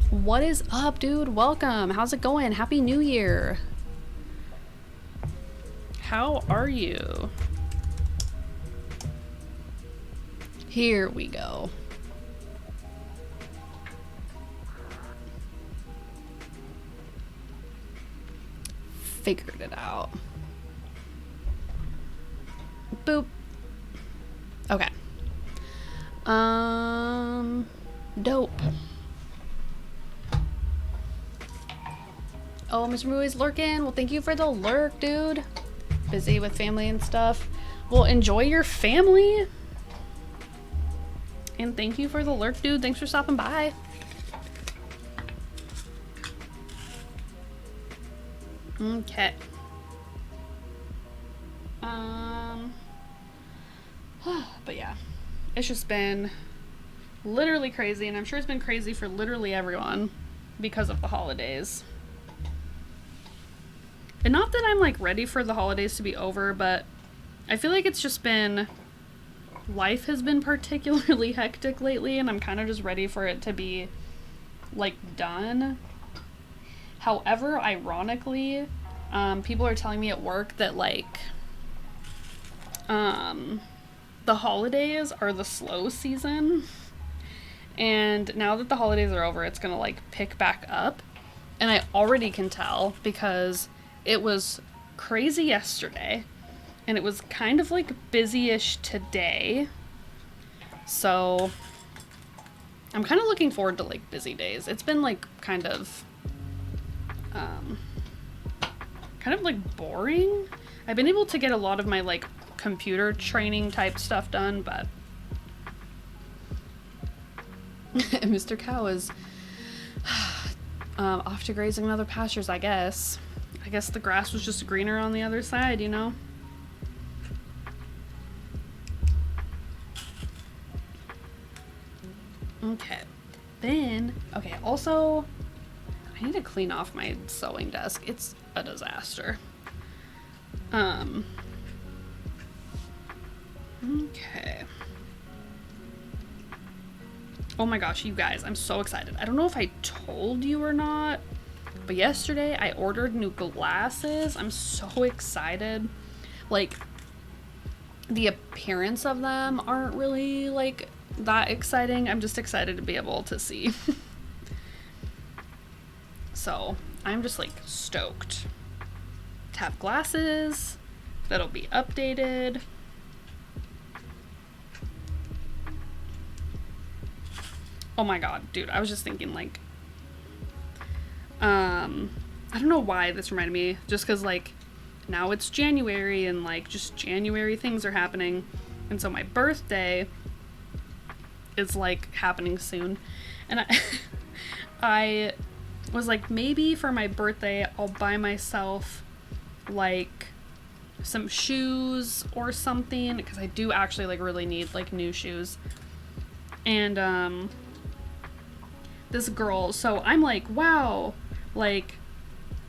what is up, dude? Welcome. How's it going? Happy New Year. How are you? Here we go. Figured it out. Boop. Okay. Dope. Oh, Mr. Mooey's lurking. Well, thank you for the lurk, dude. Busy with family and stuff. Well, enjoy your family. And thank you for the lurk, dude. Thanks for stopping by. Okay. But yeah, it's just been literally crazy, and I'm sure it's been crazy for literally everyone because of the holidays. And not that I'm like ready for the holidays to be over, but I feel like it's just been, life has been particularly hectic lately, and I'm kind of just ready for it to be like done. However, ironically, people are telling me at work that like the holidays are the slow season, and now that the holidays are over, it's gonna like pick back up. And I already can tell because it was crazy yesterday, and it was kind of like busy-ish today. So I'm kind of looking forward to like busy days. It's been like kind of like boring. I've been able to get a lot of my like computer training type stuff done, but Mr. Cow is off to grazing in other pastures, I guess. I guess the grass was just greener on the other side, you know? Okay. Then, okay, also, I need to clean off my sewing desk. It's a disaster. Okay. Oh my gosh, you guys, I'm so excited. I don't know if I told you or not, but yesterday I ordered new glasses. I'm so excited. Like, the appearance of them aren't really like that exciting. I'm just excited to be able to see. So I'm just like stoked to have glasses that'll be updated. Oh my god, dude, I was just thinking like, I don't know why this reminded me, just because like now it's January and like just January things are happening, and so my birthday is like happening soon, and I was like, maybe for my birthday I'll buy myself like some shoes or something, because I do actually like really need like new shoes. And this girl, so I'm like, wow, like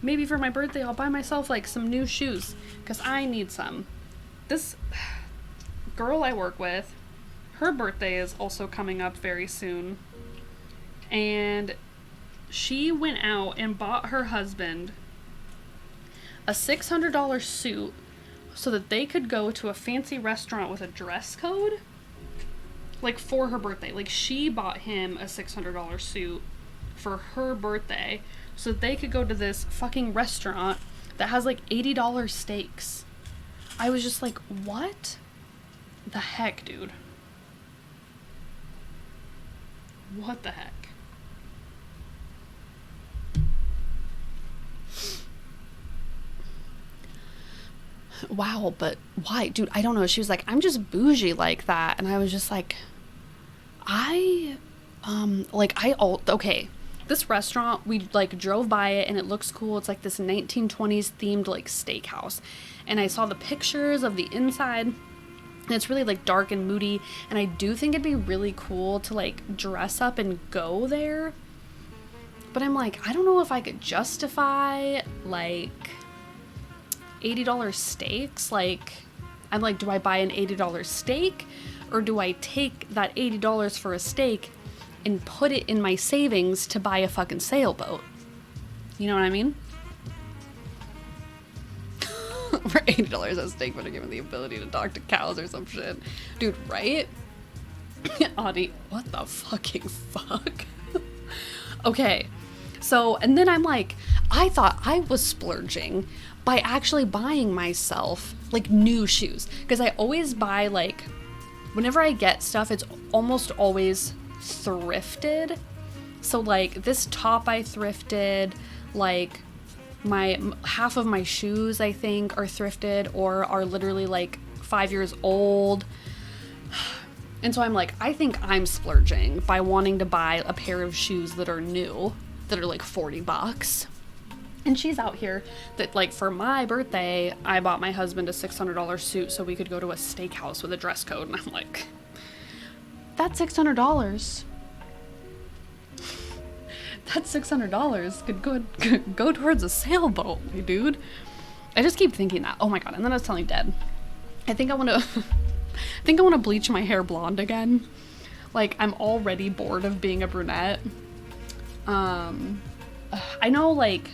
maybe for my birthday I'll buy myself like some new shoes because I need some. This girl I work with, her birthday is also coming up very soon, and she went out and bought her husband a $600 suit so that they could go to a fancy restaurant with a dress code, like for her birthday. Like, she bought him a $600 suit for her birthday so that they could go to this fucking restaurant that has like $80 steaks. I was just like, what the heck, dude? What the heck? Wow, but why? Dude, I don't know. She was like, I'm just bougie like that. And I was just like, okay, this restaurant, we like drove by it and it looks cool. It's like this 1920s themed like steakhouse. And I saw the pictures of the inside, and it's really like dark and moody. And I do think it'd be really cool to like dress up and go there. But I'm like, I don't know if I could justify like $80 steaks. Like, I'm like, do I buy an $80 steak, or do I take that $80 for a steak and put it in my savings to buy a fucking sailboat? You know what I mean? For $80 a steak, but I give him the ability to talk to cows or some shit. Dude, right? Audie, what the fucking fuck? Okay, so, and then I'm like, I thought I was splurging by actually buying myself like new shoes, because I always buy, like, whenever I get stuff, it's almost always thrifted. So like this top I thrifted, like half of my shoes, I think, are thrifted or are literally like 5 years old. And so I'm like, I think I'm splurging by wanting to buy a pair of shoes that are new, that are like $40. And she's out here that, like, for my birthday, I bought my husband a $600 suit so we could go to a steakhouse with a dress code. And I'm like, that's $600. That $600 could go towards a sailboat, my dude. I just keep thinking that. Oh my God. And then I was telling Dad, I think I want to bleach my hair blonde again. Like, I'm already bored of being a brunette. I know, like,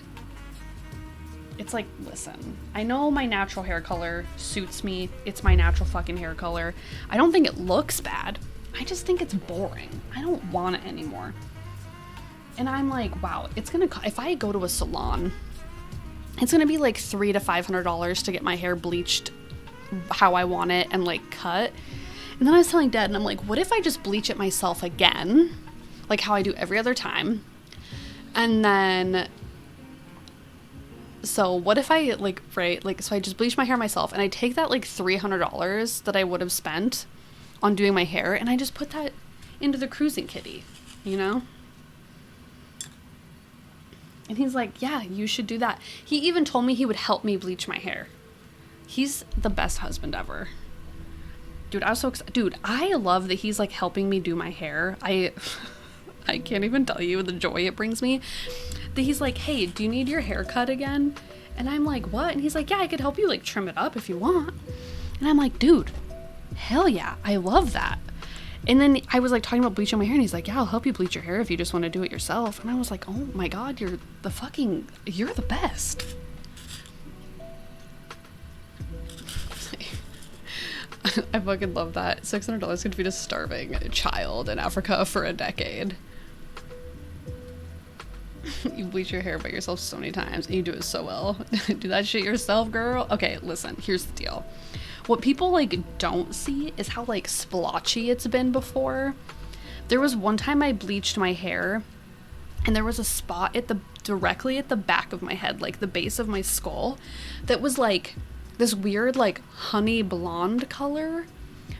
it's like, listen, I know my natural hair color suits me. It's my natural fucking hair color. I don't think it looks bad. I just think it's boring. I don't want it anymore. And I'm like, wow, it's gonna, if I go to a salon, it's gonna be like $300 to $500 to get my hair bleached how I want it and like cut. And then I was telling Dad, and I'm like, what if I just bleach it myself again? Like how I do every other time. And then, so what if I like, right, like, so I just bleach my hair myself and I take that like $300 that I would have spent on doing my hair and I just put that into the cruising kitty, you know? And he's like, yeah, you should do that. He even told me he would help me bleach my hair. He's the best husband ever. Dude, I was so excited. Dude, I love that he's like helping me do my hair. I can't even tell you the joy it brings me. That he's like, hey, do you need your hair cut again? And I'm like, what? And he's like, yeah, I could help you like trim it up if you want. And I'm like, dude, hell yeah, I love that. And then I was like talking about bleaching my hair and he's like, yeah, I'll help you bleach your hair if you just want to do it yourself. And I was like, oh my God, you're the best. I fucking love that. $600 could feed a starving child in Africa for a decade. You bleach your hair by yourself so many times and you do it so well. Do that shit yourself, girl. Okay, listen, here's the deal. What people like don't see is how like splotchy it's been before. There was one time I bleached my hair and there was a spot directly at the back of my head, like the base of my skull, that was like this weird like honey blonde color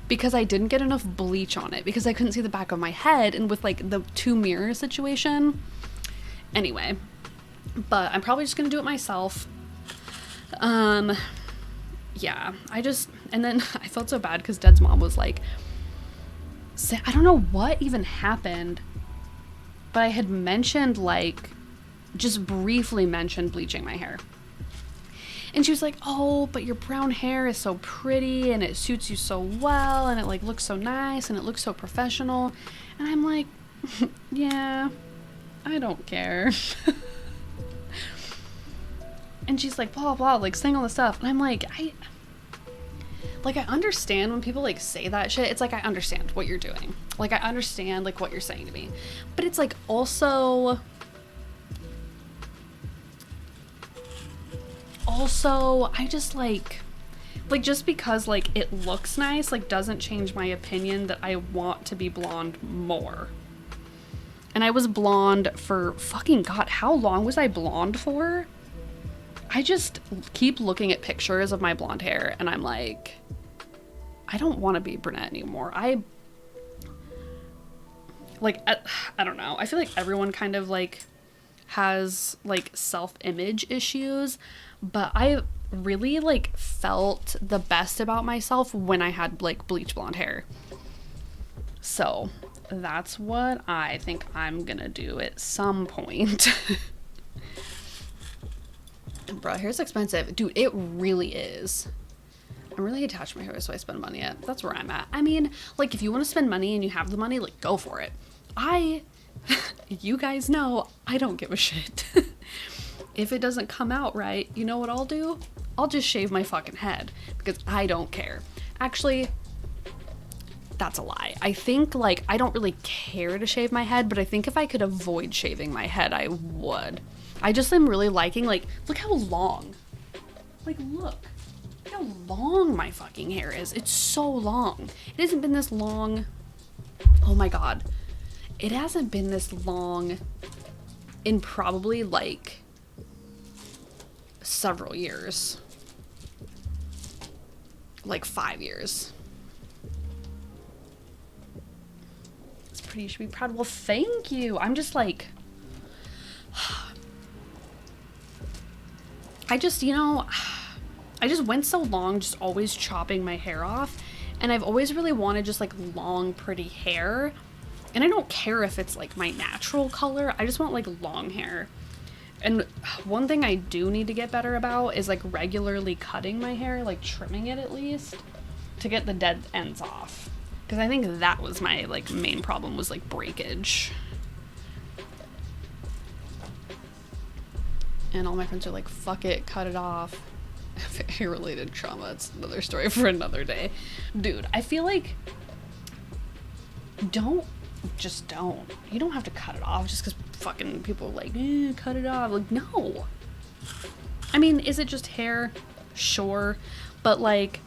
because I didn't get enough bleach on it because I couldn't see the back of my head, and with like the 2 mirror situation. Anyway, but I'm probably just gonna do it myself. Yeah, and then I felt so bad because Dad's mom was like, I don't know what even happened, but I had mentioned, like, just briefly mentioned bleaching my hair. And she was like, oh, but your brown hair is so pretty and it suits you so well and it like looks so nice and it looks so professional. And I'm like, yeah, I don't care. And she's like, blah, blah, like saying all this stuff. And I'm like, I understand when people like say that shit. It's like, I understand what you're doing. Like, I understand like what you're saying to me. But it's like also, I just like just because like it looks nice, like doesn't change my opinion that I want to be blonde more. And I was blonde for fucking God, how long was I blonde for? I just keep looking at pictures of my blonde hair and I'm like, I don't want to be brunette anymore. I don't know. I feel like everyone kind of like has like self-image issues, but I really like felt the best about myself when I had like bleach blonde hair. So that's what I think I'm gonna do at some point. Bro, hair's expensive. Dude, it really is. I'm really attached to my hair, so I spend money at. That's where I'm at. I mean, like, if you want to spend money and you have the money, like, go for it. You guys know, I don't give a shit. If it doesn't come out right, you know what I'll do? I'll just shave my fucking head because I don't care. Actually, that's a lie. I think, like, I don't really care to shave my head, but I think if I could avoid shaving my head, I would. I just am really liking, like, look how long. Like, look how long my fucking hair is. It's so long. It hasn't been this long. Oh my God. It hasn't been this long in probably, like, several years. Like 5 years. It's pretty, you should be proud. Well, thank you. I'm just like, I just, you know, I just went so long just always chopping my hair off, and I've always really wanted just like long, pretty hair. And I don't care if it's like my natural color, I just want like long hair. And one thing I do need to get better about is like regularly cutting my hair, like trimming it at least, to get the dead ends off. Because I think that was my like main problem, was like breakage. And all my friends are like, fuck it, cut it off. Hair-related trauma, it's another story for another day. Dude, I feel like, just don't. You don't have to cut it off just because fucking people are like, cut it off. Like, no. I mean, is it just hair? Sure. But like,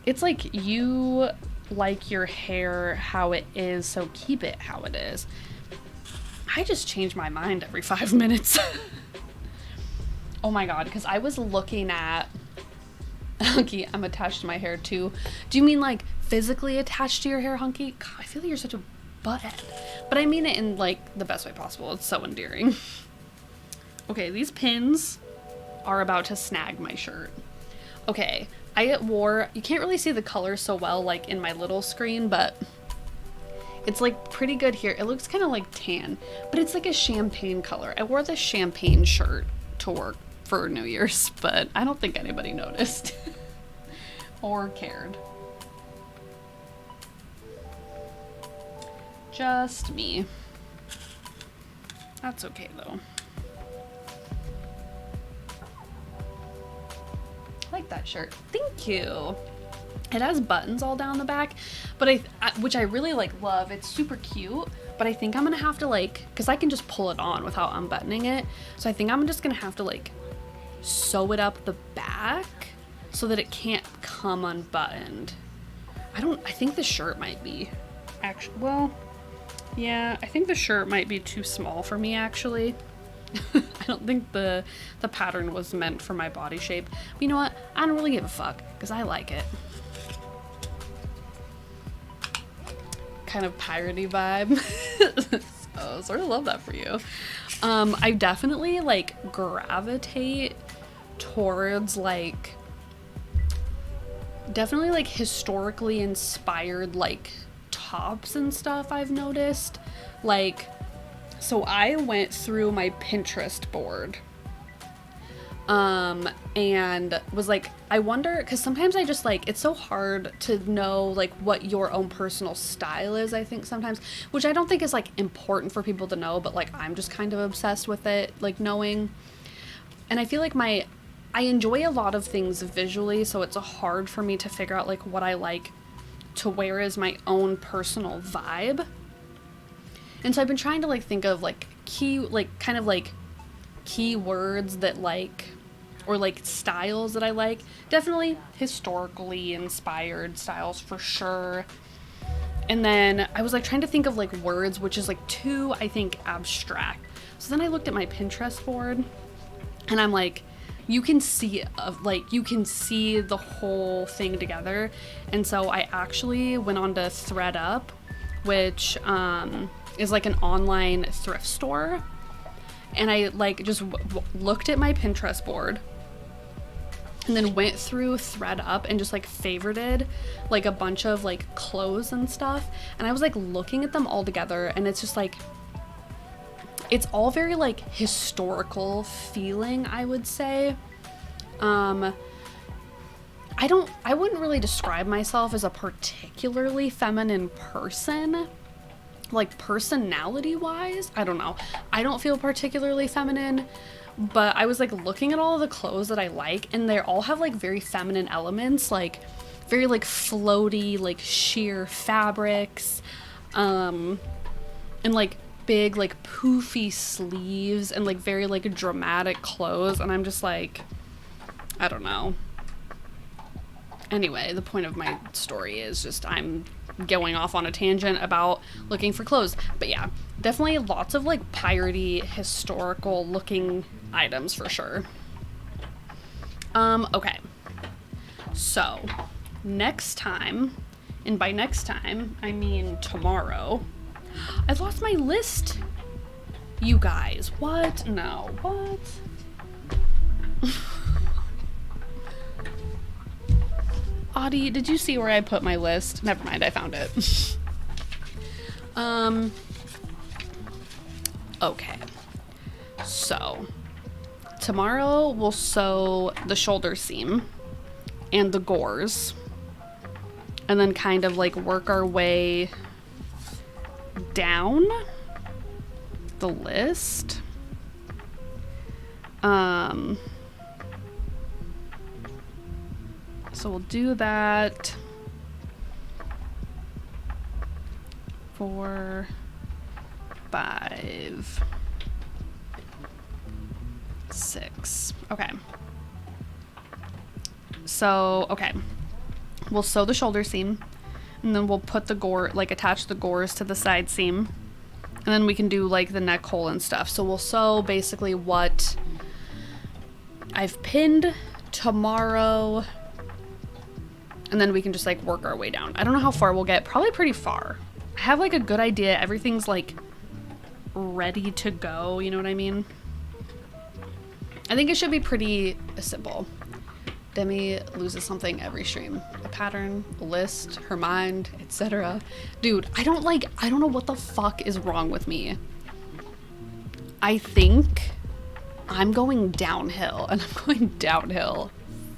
it's like you like your hair how it is, so keep it how it is. I just change my mind every 5 minutes. Oh my god, because I was looking at, Hunky, I'm attached to my hair too. Do you mean like physically attached to your hair, Hunky? God, I feel like you're such a butthead. But I mean it in like the best way possible. It's so endearing. Okay, these pins are about to snag my shirt. Okay, I wore, you can't really see the color so well like in my little screen, but it's like pretty good here. It looks kind of like tan, but it's like a champagne color. I wore this champagne shirt to work for New Year's, but I don't think anybody noticed or cared. Just me. That's okay though. I like that shirt. Thank you. It has buttons all down the back, but which I really like love. It's super cute, but I think I'm gonna have to like, cause I can just pull it on without unbuttoning it. So I think I'm just gonna have to like sew it up the back so that it can't come unbuttoned. I think the shirt might be actually, well, yeah, I think the shirt might be too small for me actually. I don't think the pattern was meant for my body shape. But you know what? I don't really give a fuck because I like it. Kind of piratey vibe. So sort of love that for you. I definitely like gravitate towards like definitely like historically inspired like tops and stuff. I've noticed, like, so I went through my Pinterest board and was like, I wonder, because sometimes I just like, it's so hard to know like what your own personal style is, I think sometimes, which I don't think is like important for people to know, but like I'm just kind of obsessed with it, like knowing. And I feel like I enjoy a lot of things visually, so it's hard for me to figure out like what I like to wear as my own personal vibe. And so I've been trying to like think of like kind of like keywords that like, or like styles that I like. Definitely historically inspired styles for sure. And then I was like trying to think of like words, which is like too, I think, abstract. So then I looked at my Pinterest board and I'm like, you can see the whole thing together. And so I actually went on to ThreadUp, which is like an online thrift store. And I like just looked at my Pinterest board and then went through ThreadUp and just like favorited like a bunch of like clothes and stuff. And I was like looking at them all together, and it's just like, it's all very like historical feeling, I would say. I wouldn't really describe myself as a particularly feminine person, like personality wise. I don't know. I don't feel particularly feminine, but I was like looking at all of the clothes that I like, and they all have like very feminine elements, like very like floaty, like sheer fabrics, and like big like poofy sleeves and like very like dramatic clothes. And I'm just like, I don't know. Anyway, the point of my story is just I'm going off on a tangent about looking for clothes. But yeah, definitely lots of like piratey historical looking items for sure. Okay. So, next time, and by next time, I mean tomorrow. I've lost my list. You guys, what? No, what? Audie, did you see where I put my list? Never mind, I found it. Okay. So, tomorrow we'll sew the shoulder seam and the gores, and then kind of like work our way down the list. So we'll do that. 4, 5, 6. Okay. So, okay. We'll sew the shoulder seam, and then we'll put the gore, like attach the gores to the side seam, and then we can do like the neck hole and stuff. So we'll sew basically what I've pinned tomorrow, and then we can just like work our way down. I don't know how far we'll get, probably pretty far. I have like a good idea. Everything's like ready to go, you know what I mean? I think it should be pretty simple. Demi loses something every stream. A pattern, a list, her mind, etc. Dude, I don't know what the fuck is wrong with me. I think I'm going downhill, and I'm going downhill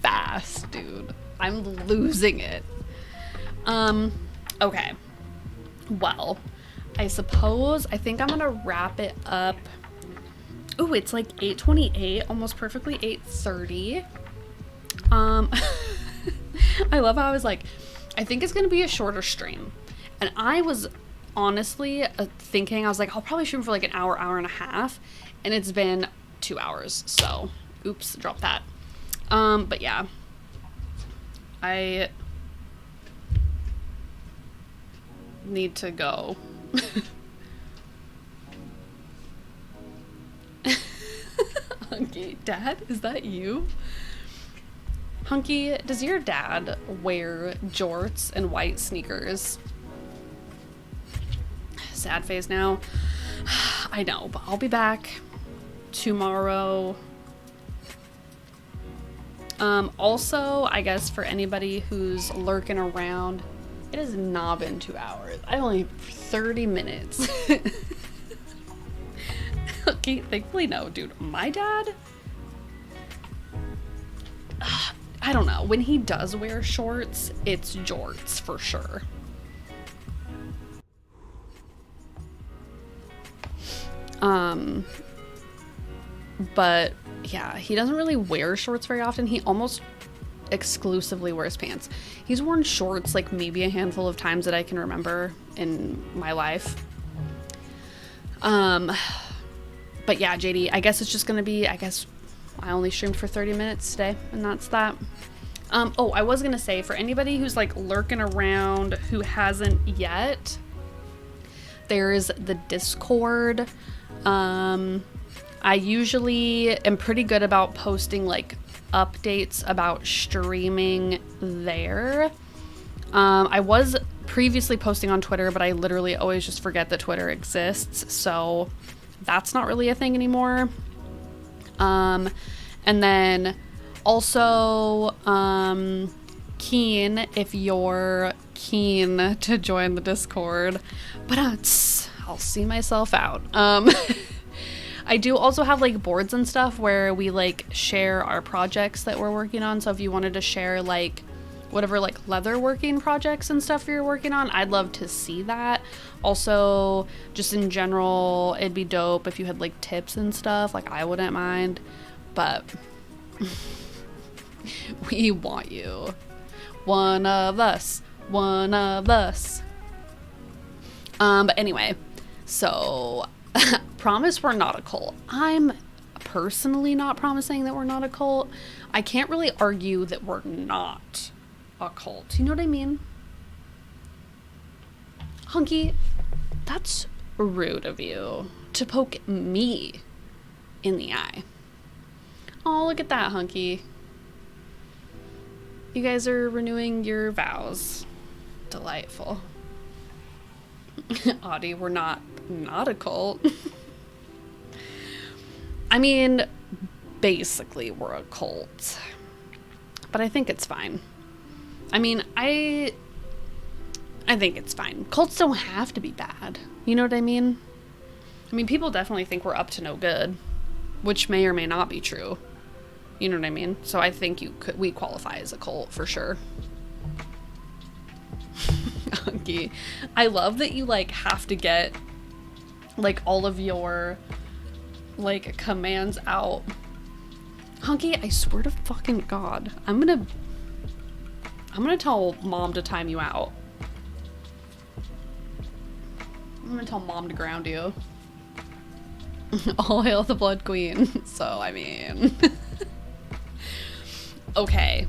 fast, dude. I'm losing it. Okay. Well, I think I'm gonna wrap it up. Ooh, it's like 8:28, almost perfectly 8:30. I love how I was like, I think it's gonna be a shorter stream. And I was honestly thinking, I was like, I'll probably stream for like an hour, hour and a half. And it's been 2 hours, so oops, drop that. But yeah. I need to go. Hunky, Dad, is that you? Hunky, does your dad wear jorts and white sneakers? Sad face now. I know, but I'll be back tomorrow. Also, I guess for anybody who's lurking around, it has not been 2 hours. I only 30 minutes. Okay, thankfully no, dude. My dad, I don't know. When he does wear shorts, it's jorts for sure. But yeah, he doesn't really wear shorts very often. He almost exclusively wears pants. He's worn shorts like maybe a handful of times that I can remember in my life. But yeah, JD, I guess it's just gonna be, I only streamed for 30 minutes today, and that's that. Oh, I was gonna say, for anybody who's like lurking around who hasn't yet, there's the Discord. I usually am pretty good about posting like updates about streaming there. I was previously posting on Twitter, but I literally always just forget that Twitter exists, so that's not really a thing anymore. And then also, keen, if you're keen to join the Discord, but I'll see myself out. I do also have like boards and stuff where we like share our projects that we're working on. So if you wanted to share like whatever like leather working projects and stuff you're working on, I'd love to see that. Also, just in general, it'd be dope if you had like tips and stuff. Like, I wouldn't mind, but we want you. One of us. One of us. But anyway, so promise we're not a cult. I'm personally not promising that we're not a cult. I can't really argue that we're not a cult. You know what I mean? Hunky, that's rude of you to poke me in the eye. Oh, look at that, Hunky. You guys are renewing your vows. Delightful. Audie, we're not a cult. I mean, basically we're a cult. But I think it's fine. I mean, I think it's fine. Cults don't have to be bad. You know what I mean? I mean, people definitely think we're up to no good, which may or may not be true. You know what I mean? So I think we qualify as a cult for sure. Hunky. I love that you like have to get like all of your like commands out. Hunky, I swear to fucking God, I'm gonna tell mom to time you out. I'm gonna tell mom to ground you. All hail the Blood Queen. So, I mean. Okay.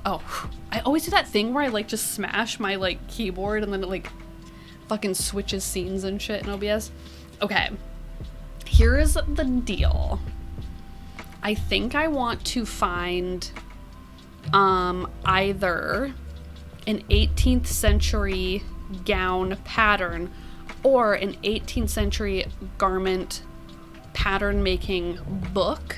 Oh, I always do that thing where I like just smash my like keyboard and then it like fucking switches scenes and shit in OBS. Okay. Here is the deal. I think I want to find either an 18th century gown pattern or an 18th century garment pattern making book.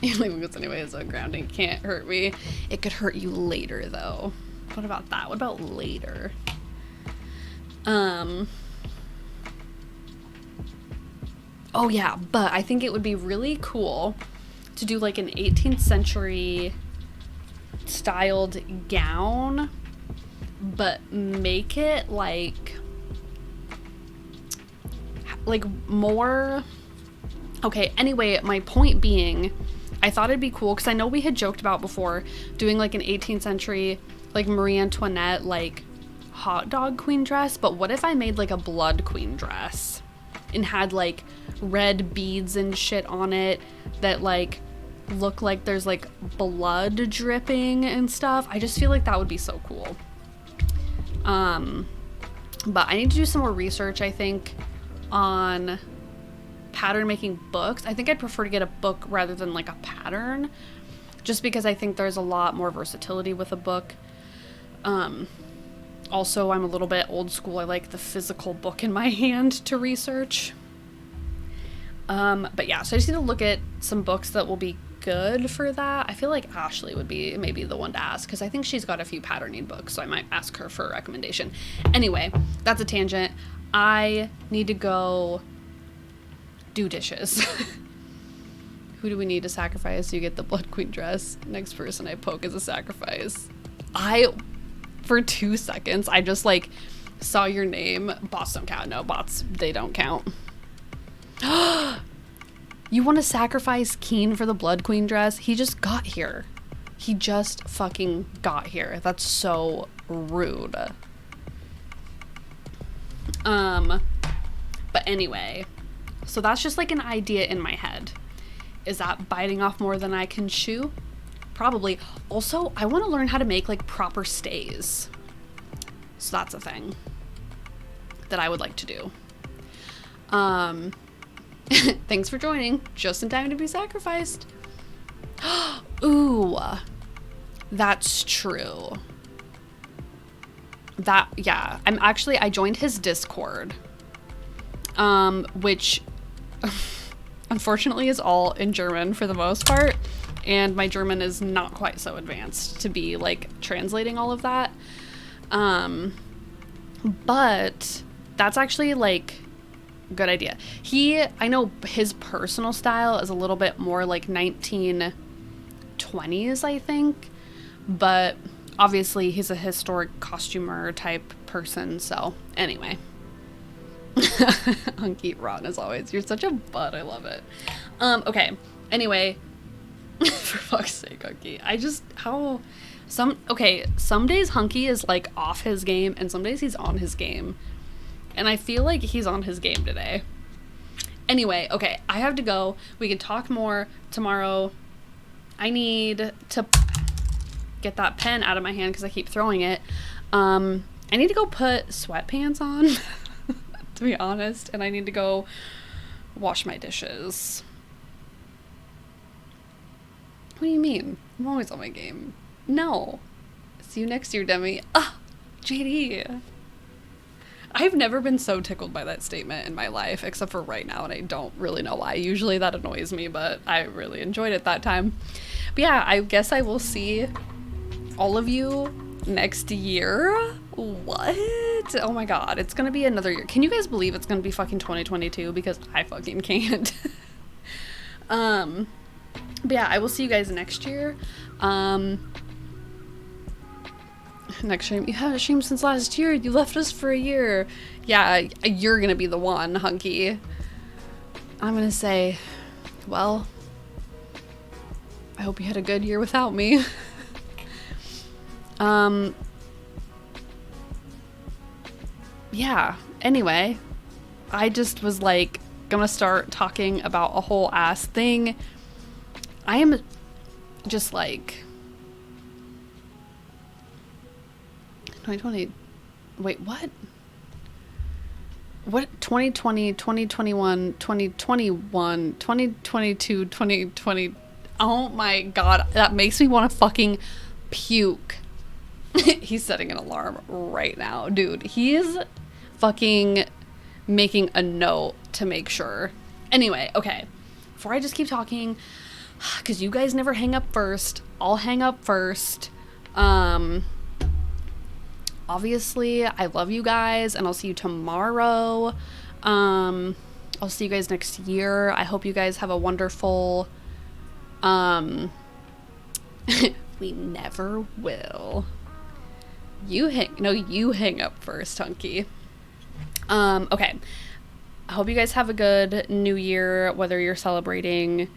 Because anyway, so grounding can't hurt me. It could hurt you later though. What about that? What about later? Oh yeah, but I think it would be really cool to do like an 18th century styled gown, but make it like more. Okay, anyway, my point being, I thought it'd be cool because I know we had joked about before doing like an 18th century like Marie Antoinette like hot dog queen dress, but what if I made like a blood queen dress and had like red beads and shit on it that like look like there's like blood dripping and stuff. I just feel like that would be so cool. But I need to do some more research, I think, on pattern making books. I think I'd prefer to get a book rather than like a pattern, just because I think there's a lot more versatility with a book. Also, I'm a little bit old school. I like the physical book in my hand to research. But yeah, so I just need to look at some books that will be good for that. I feel like Ashley would be maybe the one to ask because I think she's got a few patterning books, so I might ask her for a recommendation. Anyway, that's a tangent. I need to go do dishes. Who do we need to sacrifice? You get the Blood Queen dress. Next person I poke as a sacrifice. For 2 seconds, I just like saw your name. Bots don't count. No, bots, they don't count. You want to sacrifice Keen for the Blood Queen dress? He just got here. He just fucking got here. That's so rude. But anyway, so that's just like an idea in my head. Is that biting off more than I can chew? Probably. Also, I want to learn how to make like proper stays. So that's a thing that I would like to do. Thanks for joining. Just in time to be sacrificed. Ooh, that's true. Yeah, I joined his Discord, which unfortunately is all in German for the most part, and my German is not quite so advanced to be like translating all of that. But that's actually like good idea. I know his personal style is a little bit more like 1920s, I think, but obviously he's a historic costumer type person. So anyway, Hunky rotten as always. You're such a butt. I love it. Okay. Anyway, for fuck's sake, Hunky. Some days Hunky is like off his game and some days he's on his game. And I feel like he's on his game today. Anyway, okay, I have to go. We can talk more tomorrow. I need to get that pen out of my hand because I keep throwing it. I need to go put sweatpants on, to be honest. And I need to go wash my dishes. What do you mean? I'm always on my game. No. See you next year, Demi. Ah, JD. I've never been so tickled by that statement in my life, except for right now, and I don't really know why. Usually that annoys me, but I really enjoyed it that time. But yeah, I guess I will see all of you next year. What? Oh my god, it's gonna be another year. Can you guys believe it's gonna be fucking 2022? Because I fucking can't. But yeah, I will see you guys next year. Next stream. You haven't streamed since last year. You left us for a year. Yeah, you're gonna be the one, Hunky. I'm gonna say, well, I hope you had a good year without me. Yeah, anyway, I just was like gonna start talking about a whole ass thing. I am just like 2020. Wait, what? What? 2020, 2021, 2021, 2022, 2020. Oh my god, that makes me want to fucking puke. He's setting an alarm right now. Dude, he is fucking making a note to make sure. Anyway, okay. Before I just keep talking, because you guys never hang up first, I'll hang up first. Obviously, I love you guys, and I'll see you tomorrow. I'll see you guys next year. I hope you guys have a wonderful... We never will. You hang up first, Hunky. Okay. I hope you guys have a good new year, whether you're celebrating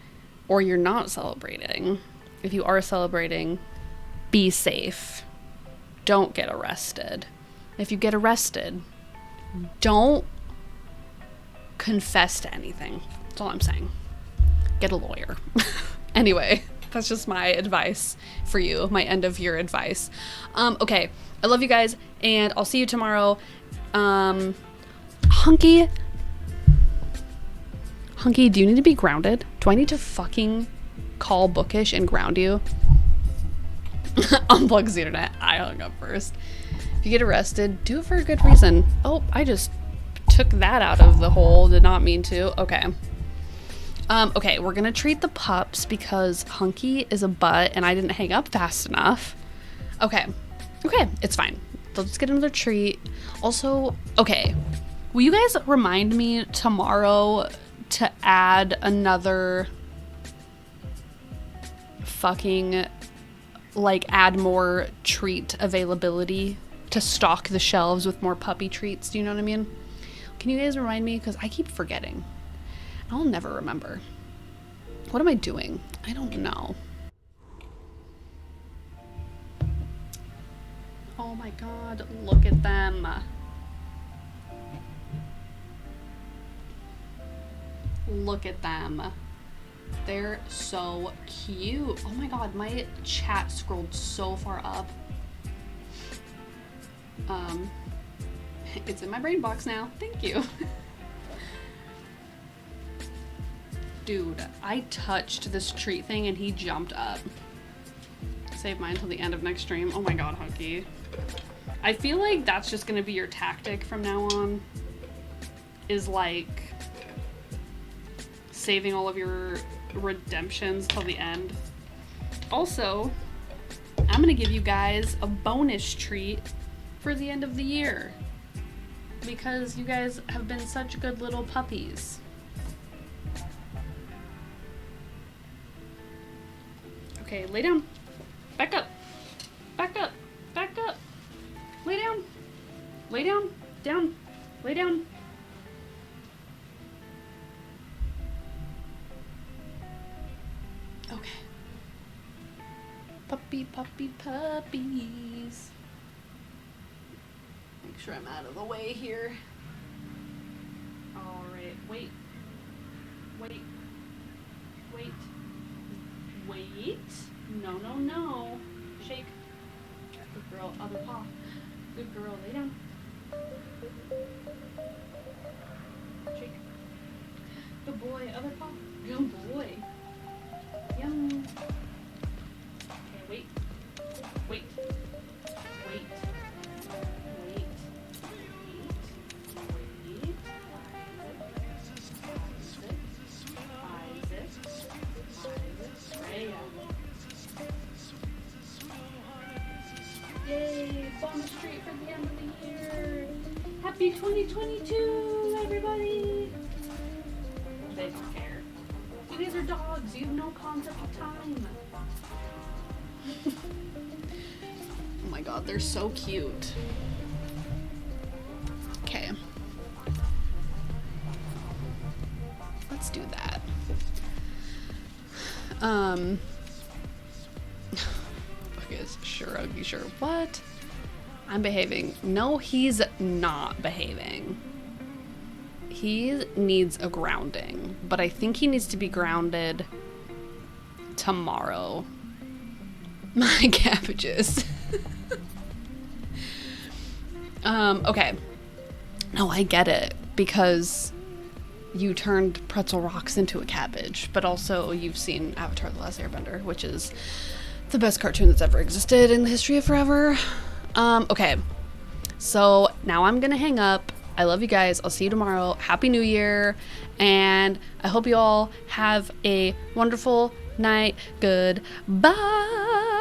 or you're not celebrating. If you are celebrating, be safe. Don't get arrested. If you get arrested, don't confess to anything. That's all I'm saying. Get a lawyer. Anyway, that's just my advice for you, my end of year advice. Okay, I love you guys, and I'll see you tomorrow. Hunky, do you need to be grounded? Do I need to fucking call Bookish and ground you? Unplugs the internet. I hung up first. If you get arrested, do it for a good reason. Oh, I just took that out of the hole. Did not mean to. Okay. Okay, we're gonna treat the pups because Hunky is a butt and I didn't hang up fast enough. Okay. Okay, it's fine. They'll just get another treat. Also, okay. Will you guys remind me tomorrow to add another fucking... like add more treat availability to stock the shelves with more puppy treats? Do you know what I mean? Can you guys remind me? Because I keep forgetting. I'll never remember. What am I doing? I don't know. Oh my god, look at them. Look at them. They're so cute. Oh my god, my chat scrolled so far up. It's in my brain box now. Thank you. Dude, I touched this treat thing and he jumped up. Save mine till the end of next stream. Oh my god, Hunky. I feel like that's just gonna be your tactic from now on. Is like saving all of your redemptions till the end. Also, I'm gonna give you guys a bonus treat for the end of the year because you guys have been such good little puppies. Okay, lay down. Back up. Back up. Back up. Lay down. Lay down. Down. Lay down. Okay. Puppy, puppy, puppies. Make sure I'm out of the way here. Alright, wait. Wait. Wait. Wait. No, no, no. Shake. Good girl, other paw. Good girl, lay down. Shake. Good boy, other paw. Good boy. Yum. bonus treat for the end of the year. Happy 2022, everybody. They don't care. You guys are dogs. You have no concept of time. Oh my god, they're so cute. Okay. Let's do that. Okay, sure, sure. What? I'm behaving. No, he's not behaving. He needs a grounding, but I think he needs to be grounded tomorrow. My cabbages. Okay. No, I get it, because you turned pretzel rocks into a cabbage, but also you've seen Avatar: The Last Airbender, which is the best cartoon that's ever existed in the history of forever. Okay. So now I'm gonna hang up. I love you guys. I'll see you tomorrow. Happy New Year. And I hope you all have a wonderful night. Goodbye.